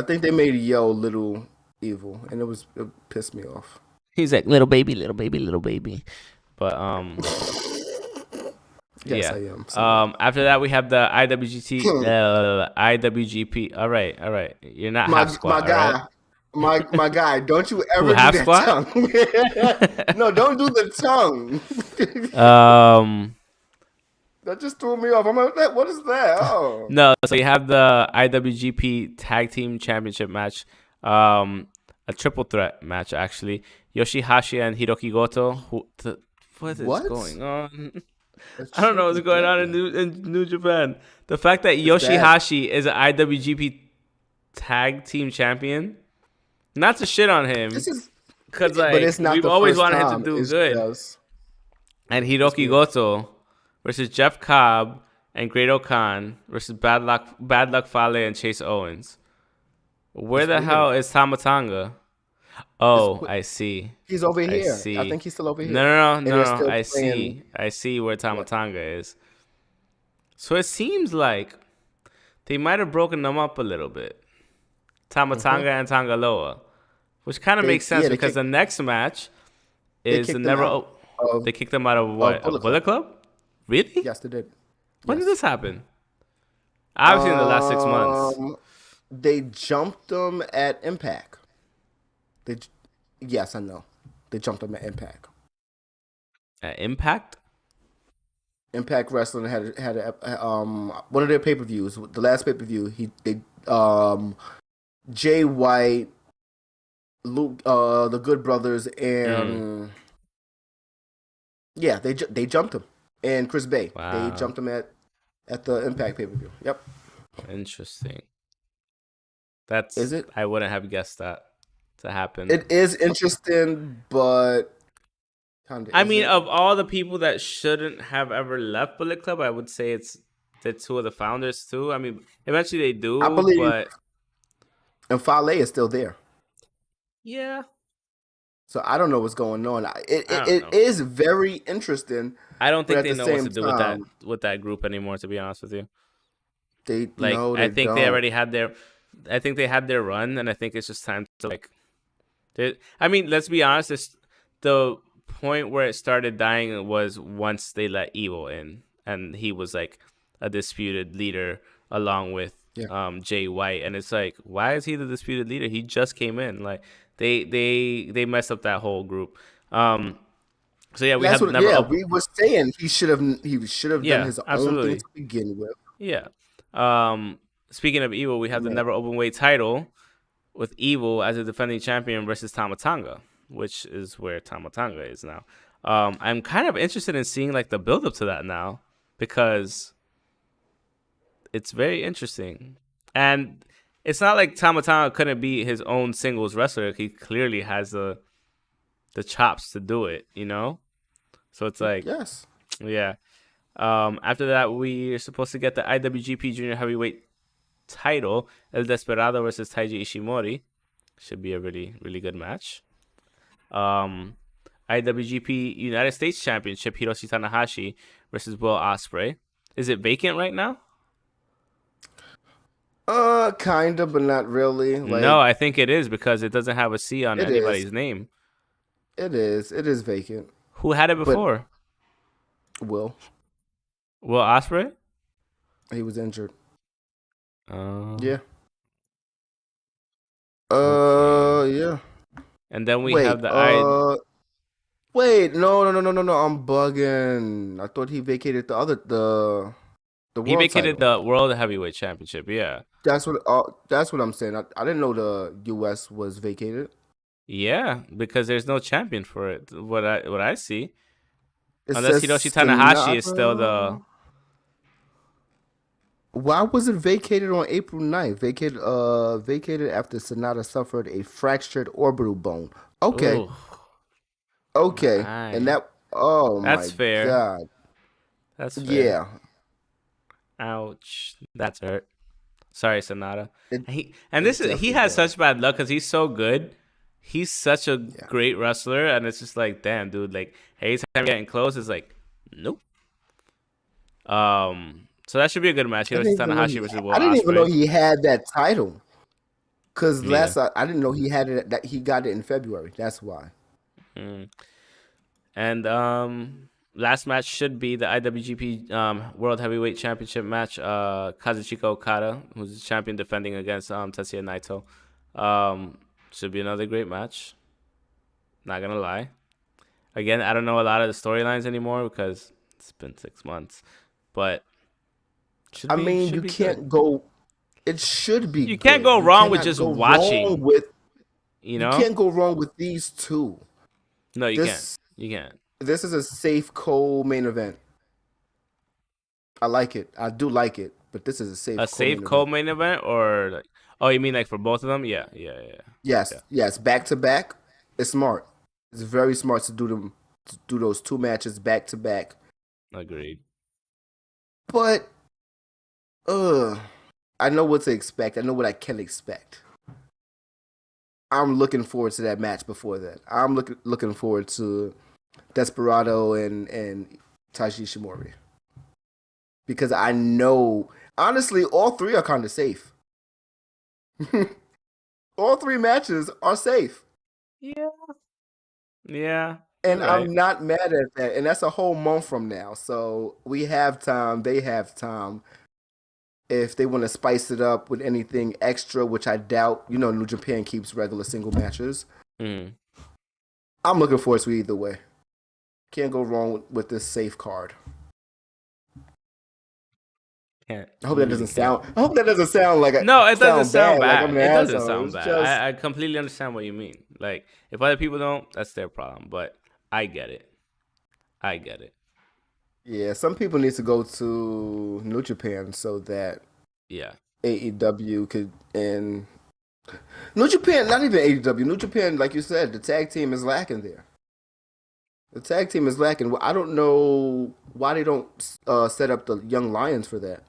think they made Yo Little Evil, and it pissed me off. He's like little baby. But yes, I am. After that we have the IWGP. All right. You're not half squat. My guy. My guy, don't you ever do that tongue. No, don't do the tongue. That just threw me off. I'm like, what is that? Oh. No, so you have the IWGP Tag Team Championship match, a triple threat match actually. Yoshihashi and Hiroki Goto. What is going on? I don't know what's going on in New Japan. The fact that Yoshihashi is an IWGP Tag Team Champion, not to shit on him, because we've always wanted him to do good. And Hiroki Goto versus Jeff Cobb and Great-O-Khan versus Bad Luck Fale and Chase Owens. Where the hell is Tama Tonga? Oh, I see. He's over here. I think he's still over here. No. I see where Tama Tonga is. So it seems like they might have broken them up a little bit. Tama Tonga and Tangaloa. Which kind of makes sense because the next match is they kicked them out of what? Bullet Club? Really? Yes, they did. When did this happen? Obviously in the last 6 months. They jumped them at Impact. Yes, I know. They jumped them at Impact. At Impact? Impact Wrestling had one of their pay-per-views. The last pay-per-view, Jay White, Luke, the Good Brothers, and they jumped him, and Chris Bay. Wow. They jumped him at the Impact pay-per-view. Yep. Interesting. Is it? I wouldn't have guessed that to happen. It is interesting, but of all the people that shouldn't have ever left Bullet Club, I would say it's the two of the founders too. I mean, eventually they do, I believe, but and Fale is still there. Yeah. So I don't know what's going on. It is very interesting. I don't think they know what to do with that group anymore. To be honest with you, I think they already had their. I think they had their run, and I think it's just time to let's be honest. The point where it started dying was once they let Evil in, and he was like a disputed leader along with Jay White, and it's like, why is he the disputed leader? He just came in. Like they messed up that whole group. So yeah, we were saying he should have done his own thing to begin with. Yeah. Speaking of Evil, we have the Never Openweight title with Evil as a defending champion versus Tama Tonga, which is where Tama Tonga is now. I'm kind of interested in seeing like the build up to that now because it's very interesting. And it's not like Tama Tonga couldn't be his own singles wrestler. He clearly has the chops to do it, you know? So it's like, yes. Yeah. After that, we're supposed to get the IWGP Junior Heavyweight title, El Desperado versus Taiji Ishimori. Should be a really, really good match. IWGP United States Championship, Hiroshi Tanahashi versus Will Ospreay. Is it vacant right now? Kind of, but not really. No, I think it is because it doesn't have a C on anybody's name. It is. It is vacant. Who had it before? Will Ospreay? He was injured. Yeah. Yeah. And then we have the Wait, no. I'm bugging. I thought he vacated the world He vacated title. The World Heavyweight Championship. Yeah. That's what I'm saying. I didn't know the US was vacated. Yeah, because there's no champion for it. What I see. Unless Hiroshi Tanahashi is still the. Why was it vacated on April 9th? Vacated after Sonata suffered a fractured orbital bone. Okay. Ooh. Okay. Nice. And that's my fair. God. That's fair. Yeah. Ouch. That's hurt. Sorry, Sonata. He has such bad luck because he's so good. He's such a great wrestler, and it's just like, damn, dude. Like, anytime getting close, it's like, nope. So that should be a good match. Tanahashi versus Will Ospreay. I didn't even know he had that title. Because I didn't know he had it. That he got it in February. That's why. And last match should be the IWGP World Heavyweight Championship match. Kazuchika Okada, who's the champion, defending against Tetsuya Naito. Should be another great match. Not gonna lie. Again, I don't know a lot of the storylines anymore because it's been 6 months. But you can't go. It should be. You can't go wrong with just watching. You can't go wrong with these two. No, you can't. You can't. This is a safe co-main event. I like it. I do like it, but this is a safe. A safe co-main event, or like, oh, you mean like for both of them? Yeah. Yes. Back to back. It's smart. It's very smart to do those two matches back to back. Agreed. But, I know what to expect. I know what I can expect. I'm looking forward to that match before that. I'm looking forward to Desperado and Taiji Ishimori. Because I know, honestly, all three are kind of safe. All three matches are safe. Yeah. And right. I'm not mad at that. And that's a whole month from now. So we have time. They have time. If they want to spice it up with anything extra, which I doubt, New Japan keeps regular single matches. I'm looking forward to either way. Can't go wrong with this safe card. I hope that doesn't sound. I hope that doesn't sound like no. It doesn't sound bad. Like it doesn't sound bad. I completely understand what you mean. Like if other people don't, that's their problem. But I get it. Yeah, some people need to go to New Japan so that AEW could and New Japan, not even AEW. New Japan, like you said, the tag team is lacking there. The tag team is lacking. I don't know why they don't set up the Young Lions for that.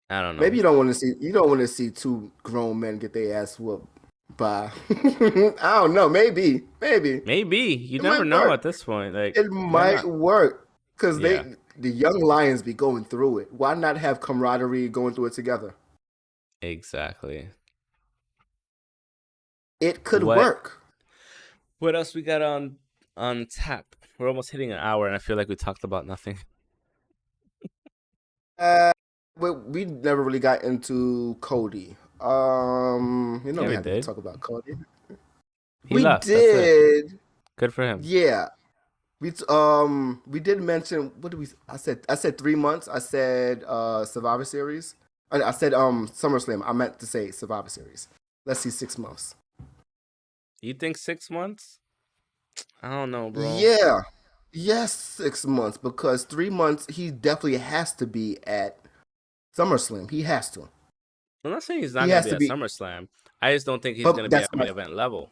I don't know. Maybe you don't want to see two grown men get their ass whooped by I don't know, maybe. You never know at this point. Like it might work because the Young Lions be going through it. Why not have camaraderie going through it together? Exactly. It could work. What else we got on tap? We're almost hitting an hour, and I feel like we talked about nothing. We never really got into Cody. We had to talk about Cody. We did. Good for him. Yeah. We did mention what did we? I said 3 months. I said Survivor Series. I said SummerSlam. I meant to say Survivor Series. Let's see 6 months. You think 6 months? I don't know, bro. Yeah. Yes, 6 months because 3 months he definitely has to be at SummerSlam. He has to. I'm not saying he's not going to be at SummerSlam. I just don't think he's going to be at main event level.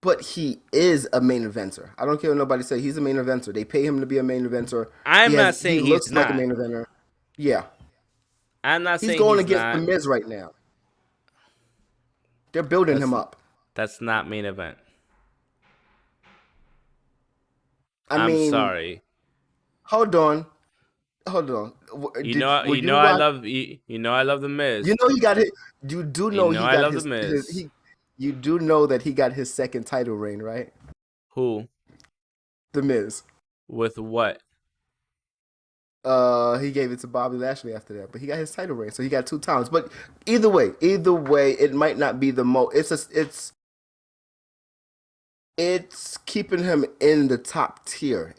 But he is a main eventer. I don't care what nobody says. He's a main eventer. They pay him to be a main eventer. I'm not saying he looks like a main eventer. Yeah. I'm not saying he's going against The Miz right now. They're building him up. That's not main event. I'm sorry. Hold on. You know I love The Miz. You know he got it. You do know he got The Miz. You do know that he got his second title reign, right? Who? The Miz. With what? He gave it to Bobby Lashley after that, but he got his title reign, so he got 2 times. But either way, it might not be the most. It's keeping him in the top tier.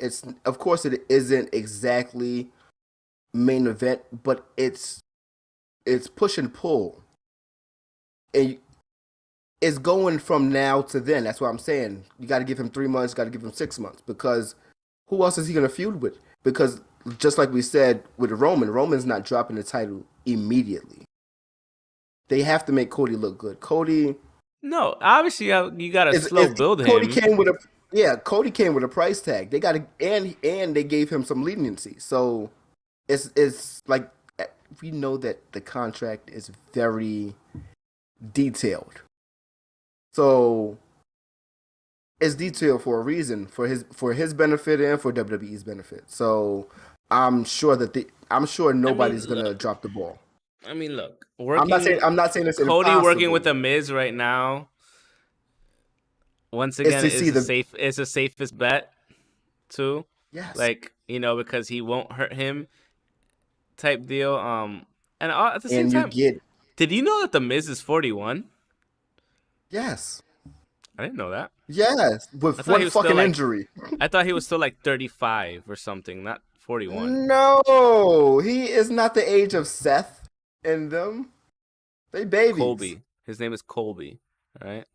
Of course it isn't exactly main event, but it's push and pull, and it's going from now to then. That's what I'm saying. You got to give him 3 months. Got to give him 6 months because who else is he going to feud with? Because just like we said with Roman's not dropping the title immediately. They have to make Cody look good. No, obviously you got to slow build him. Cody came with a price tag. They got to and they gave him some leniency. So it's like we know that the contract is very detailed. So it's detailed for a reason, for his benefit and for WWE's benefit. So I'm sure nobody's gonna drop the ball. I mean, look, I'm not saying it's Cody impossible. Working with The Miz right now. Once again, it's the safest bet too. Yes, because he won't hurt him. Type deal. And at the same time, did you know that The Miz is 41? Yes. I didn't know that. Yes, with one fucking injury. I thought he was still like 35 or something, not 41. No, he is not the age of Seth and them. They babies. Colby. His name is Colby, right?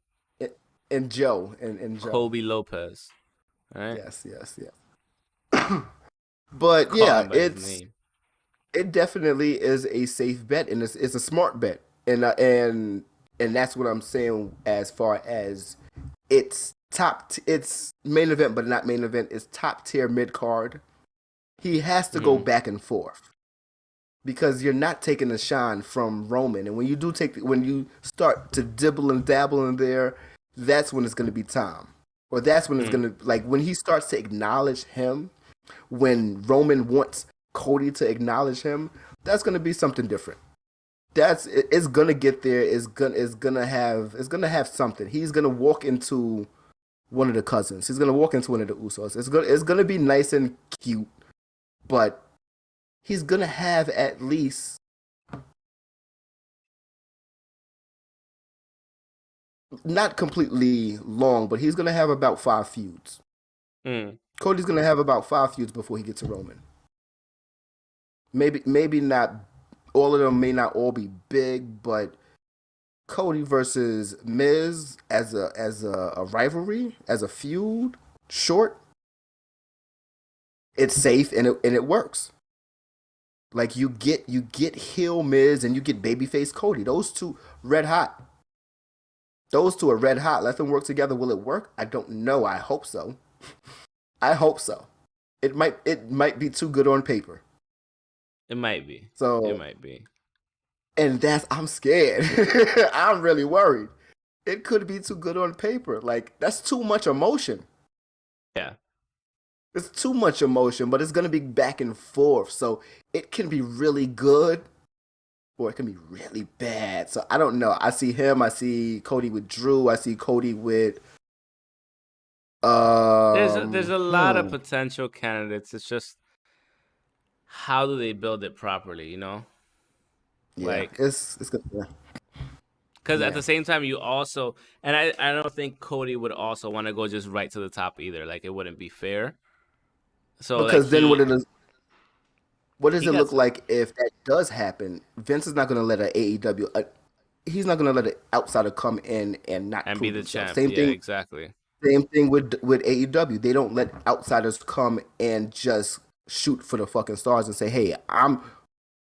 and Joe and Joe. Kobe Lopez. All right. Yes. But yeah, it definitely is a safe bet, and it's a smart bet, and that's what I'm saying as far as it's it's main event, but not main event. It's top tier mid card. He has to go back and forth because you're not taking the shine from Roman, and when you start to dibble and dabble in there, that's when it's going to be time, or that's when it's going to when he starts to acknowledge him, when Roman wants Cody to acknowledge him, that's going to be something different. It's going to get there. It's going to have something. He's going to walk into one of the cousins. He's going to walk into one of the Usos. It's going to be nice and cute, but he's going to have at least not completely long, but he's going to have about 5 feuds. Cody's going to have about 5 feuds before he gets to Roman. Maybe not all of them, may not all be big, but Cody versus Miz as a rivalry, as a feud, short, it's safe and it works. Like you get heel Miz and you get babyface Cody. Those two red hot. Those two are red hot. Let them work together. Will it work? I don't know. I hope so. I hope so. It might be too good on paper. It might be. So it might be. And I'm scared. I'm really worried. It could be too good on paper. Like, that's too much emotion. Yeah. It's too much emotion, but it's going to be back and forth. So it can be really good or it can be really bad. So I don't know. I see him. I see Cody with Drew. I see Cody with... There's a lot of potential candidates. It's just, how do they build it properly, you know? Yeah, like, it's good. Because at the same time, you also... And I don't think Cody would also want to go just right to the top either. Like, it wouldn't be fair. So because then what does it look like if that does happen? Vince is not going to let an AEW... he's not going to let an outsider come in and not be the champ. Same thing, exactly. Same thing with AEW. They don't let outsiders come and just shoot for the fucking stars and say, "Hey, I'm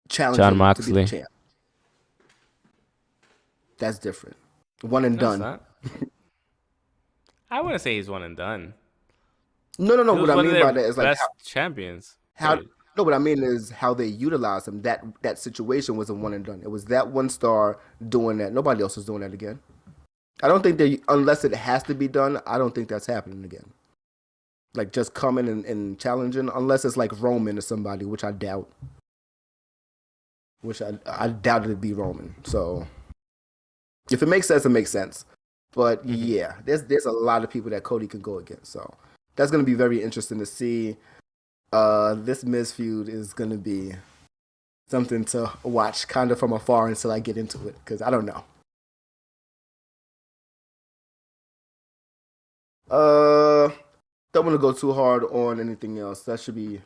challenging John Moxley to be the champ." That's different. One and done. I wouldn't say he's one and done. No. What I mean by that is like best champions. No, what I mean is how they utilize him. That situation was a one and done. It was that one star doing that. Nobody else is doing that again. I don't think unless it has to be done, I don't think that's happening again. Like just coming and challenging, unless it's like Roman or somebody, which I doubt. I doubt it'd be Roman. So if it makes sense, it makes sense. But yeah, there's a lot of people that Cody can go against. So that's gonna be very interesting to see. This Miz feud is gonna be something to watch kind of from afar until I get into it, because I don't know. Don't want to go too hard on anything else. That's really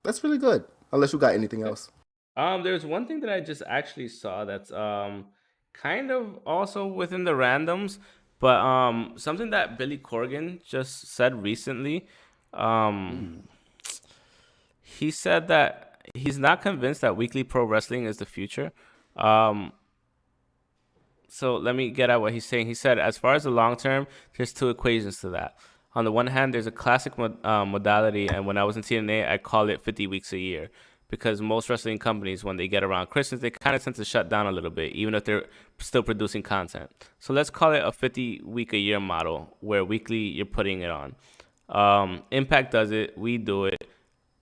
good. Unless you got anything else. There's one thing that I just actually saw that's kind of also within the randoms, but something that Billy Corgan just said recently. He said that he's not convinced that weekly pro wrestling is the future. So let me get at what he's saying. He said, as far as the long term, there's two equations to that. On the one hand, there's a classic modality, and when I was in TNA, I call it 50 weeks a year, because most wrestling companies, when they get around Christmas, they kind of tend to shut down a little bit, even if they're still producing content. So let's call it a 50-week-a-year model, where weekly you're putting it on. Impact does it. We do it.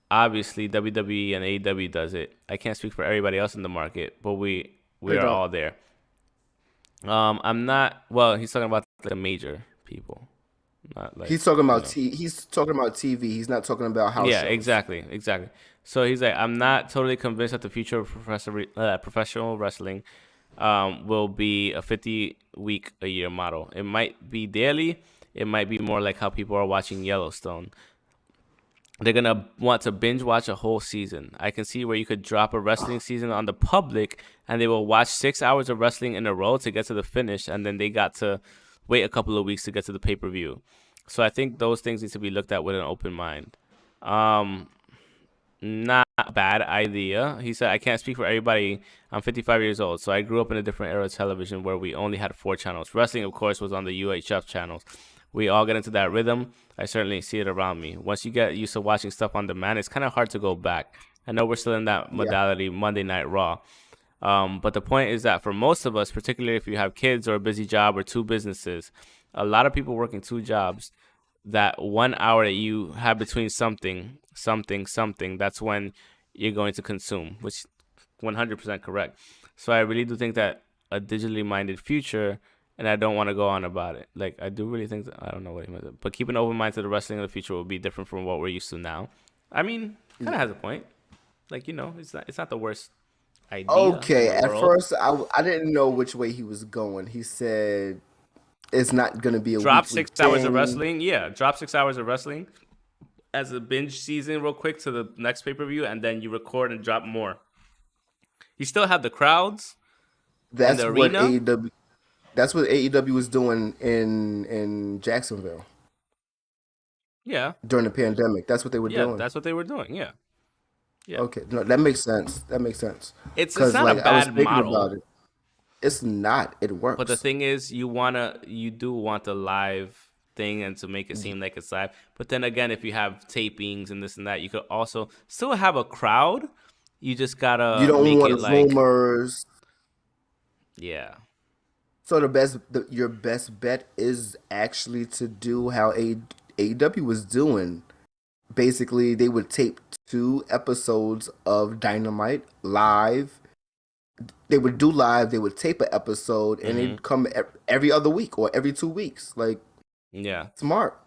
Obviously, WWE and AEW does it. I can't speak for everybody else in the market, but we are all there. I'm not. Well, he's talking about the major people. Not like, he's talking about he's talking about TV. He's not talking about house shows. Exactly. So he's like, I'm not totally convinced that the future of professional wrestling will be a 50-week-a-year model. It might be daily. It might be more like how people are watching Yellowstone. They're going to want to binge watch a whole season. I can see where you could drop a wrestling season on the public and they will watch 6 hours of wrestling in a row to get to the finish, and then they got to wait a couple of weeks to get to the pay-per-view. So I think those things need to be looked at with an open mind. Not a bad idea. He said, I can't speak for everybody. I'm 55 years old, so I grew up in a different era of television where we only had 4 channels. Wrestling, of course, was on the UHF channels. We all get into that rhythm. I certainly see it around me. Once you get used to watching stuff on demand, it's kind of hard to go back. I know we're still in that modality, Monday Night Raw. But the point is that for most of us, particularly if you have kids or a busy job or 2 businesses, a lot of people working 2 jobs, that 1 hour that you have between something, that's when you're going to consume, which 100% correct. So I really do think that a digitally minded future, and I don't want to go on about it. Like, I do really think that, I don't know what he meant, but keep an open mind to the wrestling of the future will be different from what we're used to now. I mean, kind of has a point. Like, it's not the worst idea. Okay, at first I didn't know which way he was going. He said it's not going to be a drop 6 hours of wrestling. Yeah, drop 6 hours of wrestling as a binge season real quick to the next pay-per-view, and then you record and drop more. You still have the crowds. That's what AEW. That's what AEW was doing in Jacksonville. Yeah. During the pandemic, that's what they were doing. Yeah, that's what they were doing. Yeah. Yeah. Okay, no, that makes sense. It's not a bad model. About it. It's not. It works. But the thing is, you do want the live thing and to make it seem like it's live. But then again, if you have tapings and this and that, you could also still have a crowd. You just gotta. You don't want rumors. Yeah. So your best bet is actually to do how AEW was doing. Basically, they would tape 2 episodes of Dynamite live. They would do live. They would tape an episode, and it'd come every other week or every 2 weeks. Like, yeah, smart.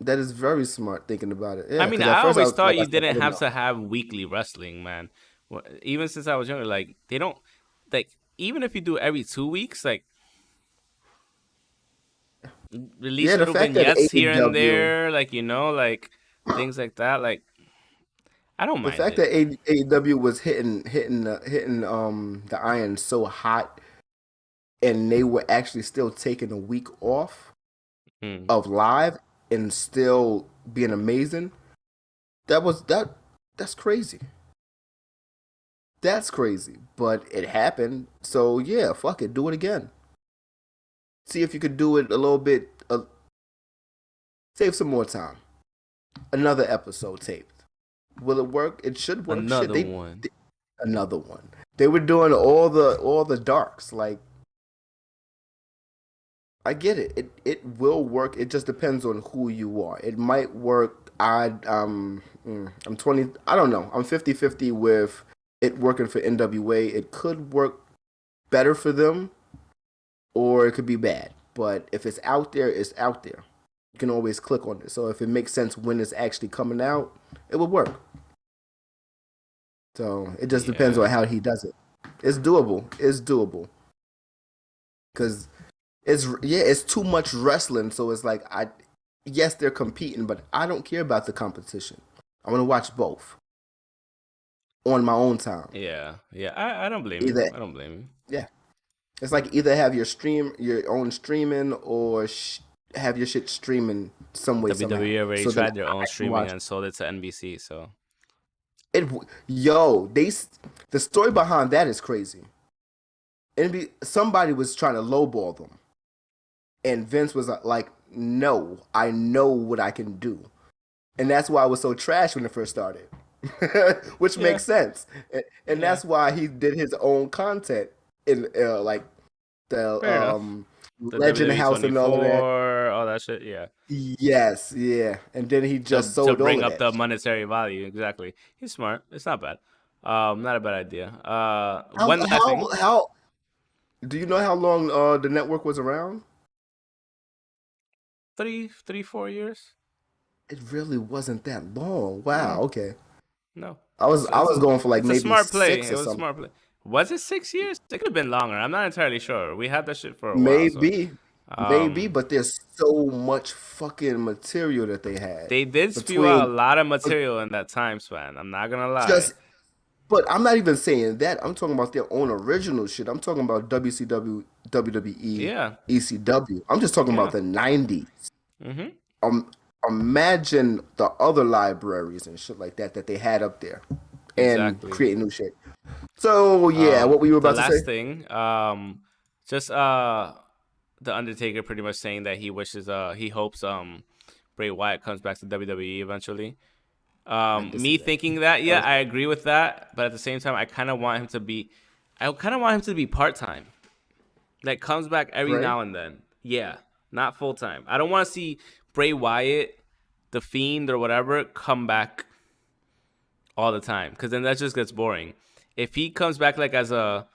That is very smart thinking about it. Yeah, I mean, I always thought you didn't have to have weekly wrestling, man. Even since I was younger, like, they don't, like, even if you do every 2 weeks, like, release little vignettes here and there, like, like things like that. Like, I don't mind the fact that AEW was hitting the iron so hot, and they were actually still taking a week off of live and still being amazing. That's crazy. That's crazy, but it happened. So yeah, fuck it, do it again. See if you could do it a little bit. Save some more time. Another episode taped. Will it work? It should work. Another one. Another one. They were doing all the darks. Like, I get it. It will work. It just depends on who you are. It might work. I'm 20. I don't know. I'm 50-50 with it working for NWA. It could work better for them, or it could be bad. But if it's out there, it's out there. You can always click on it. So if it makes sense when it's actually coming out, it will work. So it just depends on how he does it. It's doable. Because it's too much wrestling. So it's like, yes, they're competing, but I don't care about the competition. I want to watch both on my own time. Yeah. I don't blame you. I don't blame you. Yeah. It's like either have your own streaming, or have your shit streaming some way. WWE already tried their own streaming and sold it to NBC. So, the story behind that is crazy. Somebody was trying to lowball them, and Vince was like, "No, I know what I can do," and that's why it was so trash when it first started, which makes sense, and that's why he did his own content in like the Legend House and all that shit. Yeah. Yes, yeah, and then he just sold to bring up the monetary value. Exactly. He's smart. It's not bad. Not a bad idea. How do you know how long the network was around? 4 years. It really wasn't that long. Wow. No. Okay. No. I was going for like maybe smart play. 6 or something. Smart play. Was it 6 years? It could have been longer. I'm not entirely sure. We had that shit for a while. Maybe, but there's so much fucking material that they had. They did spew out a lot of material in that time span. I'm not gonna lie. But I'm not even saying that. I'm talking about their own original shit. I'm talking about WCW, WWE, ECW. I'm just talking about the 90s. Imagine the other libraries and shit like that they had up there, and create new shit. So yeah, what we were about to say. The last thing, just the Undertaker pretty much saying that he wishes, he hopes Bray Wyatt comes back to WWE eventually. Me thinking that, yeah, I agree with that, but at the same time, I kind of want him to be part-time. Like, comes back every now and then. Yeah, not full-time. I don't want to see Bray Wyatt, The Fiend, or whatever, come back all the time, because then that just gets boring. If he comes back like as a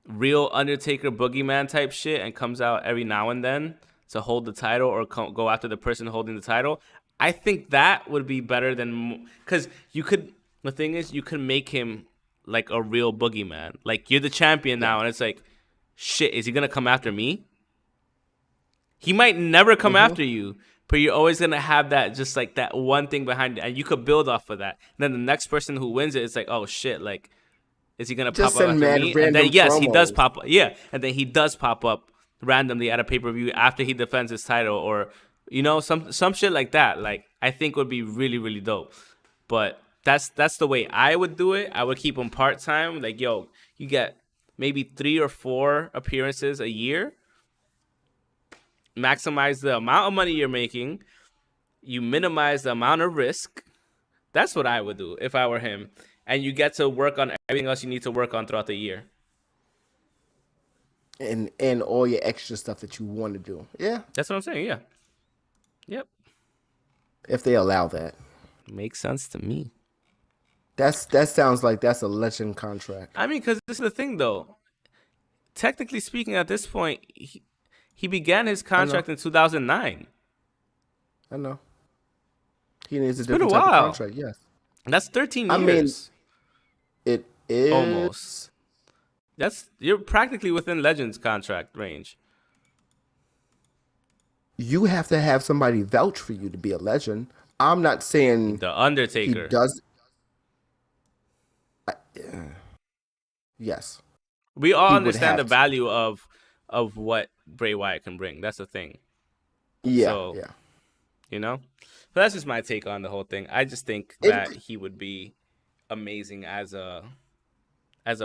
real Undertaker boogeyman type shit and comes out every now and then to hold the title or go after the person holding the title, I think that would be better than, because the thing is, you could make him like a real boogeyman. Like, you're the champion now, and it's like, shit, is he gonna come after me? He might never come after you, but you're always gonna have that, just like that one thing behind it, and you could build off of that. And then the next person who wins it, it's like, oh shit, like, is he gonna pop up after me? And then yes, he does pop up. Yeah, and then he does pop up randomly at a pay-per-view after he defends his title, or some shit like that. Like, I think would be really, really dope. But that's the way I would do it. I would keep him part-time. Like, yo, you get maybe 3 or 4 appearances a year. Maximize the amount of money you're making. You minimize the amount of risk. That's what I would do if I were him. And you get to work on everything else you need to work on throughout the year. And all your extra stuff that you want to do. Yeah. That's what I'm saying, yeah. Yep. If they allow that. Makes sense to me. That sounds like that's a legend contract. I mean, because this is the thing, though. Technically speaking, at this point, he began his contract in 2009. I know. He needs a different type of contract, yes. That's 13 years. I mean, it is. Almost. You're practically within Legends contract range. You have to have somebody vouch for you to be a legend. I'm not saying The Undertaker. He does. Yes. We all understand the value of what Bray Wyatt can bring. That's the thing. Yeah. So, yeah. But that's just my take on the whole thing. I just think that he would be amazing as a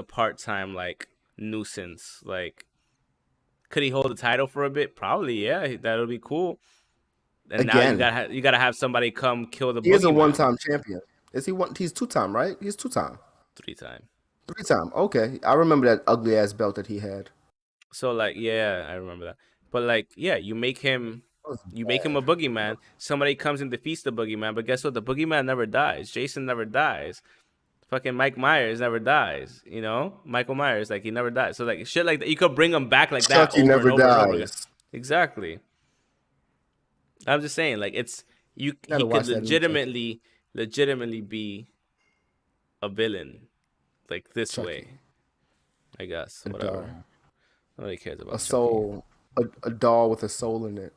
part-time, like, nuisance. Like, could he hold the title for a bit? Probably, yeah. That would be cool. And again, now you gotta have somebody come kill the. He is a one-time champion. Is he one? He's 2-time, right? He's 2-time. 3-time. 3-time. Okay, I remember that ugly ass belt that he had. So, like, yeah, I remember that. But, like, yeah, you make him a boogeyman. Somebody comes and defeats the boogeyman, but guess what? The boogeyman never dies. Jason never dies. Fucking Mike Myers never dies. Michael Myers, like, he never dies. So, like, shit like that, you could bring him back like that. Chucky never dies. Exactly. I'm just saying, like, he could legitimately be a villain, like, this Chucky. Way. I guess. Whatever. Nobody cares about a soul, a doll with a soul in it.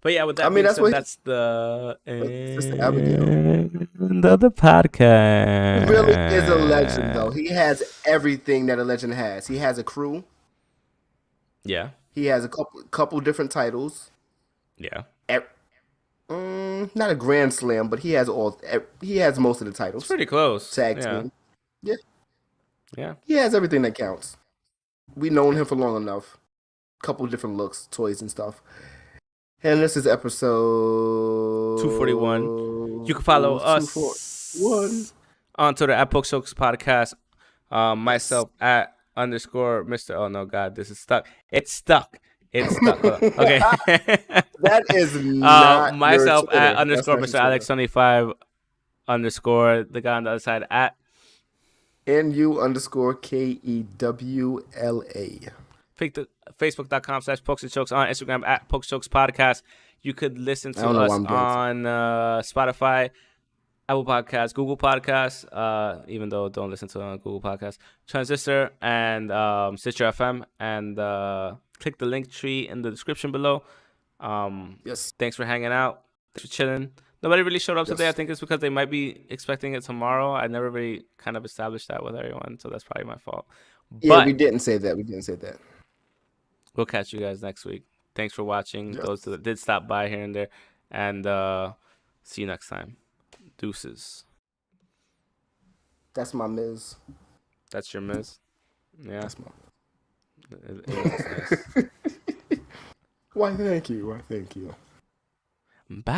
But yeah, with that, that's the end of the podcast. He really is a legend, though. He has everything that a legend has. He has a crew. Yeah. He has a couple different titles. Yeah. Not a Grand Slam, but he has most of the titles. It's pretty close. Tag team. Yeah. Yeah. He has everything that counts. We've known him for long enough. Couple different looks, toys, and stuff. And this is episode 241. You can follow us on Twitter at Pokestokes Podcast. Myself at _Mr. Oh no, God, this is stuck. It's stuck. Okay. That is not myself at _Mr. Alex 75 _ the guy on the other side at NU _KEWLA. Facebook.com/PokesandChokes, on Instagram at Pokestokes Podcast. You could listen to us on Spotify, Apple Podcasts, Google Podcasts, even though don't listen to it on Google Podcasts, Transistor, and Stitcher FM, and click the link tree in the description below. Yes. Thanks for hanging out. Thanks for chilling. Nobody really showed up today. I think it's because they might be expecting it tomorrow. I never really kind of established that with everyone, so that's probably my fault. Yeah, we didn't say that. We'll catch you guys next week. Thanks for watching. Yes. Those that did stop by here and there. And see you next time. Deuces. That's my Miz. That's your Miz? Yeah. That's my Miz. It nice. Why, thank you. Bye.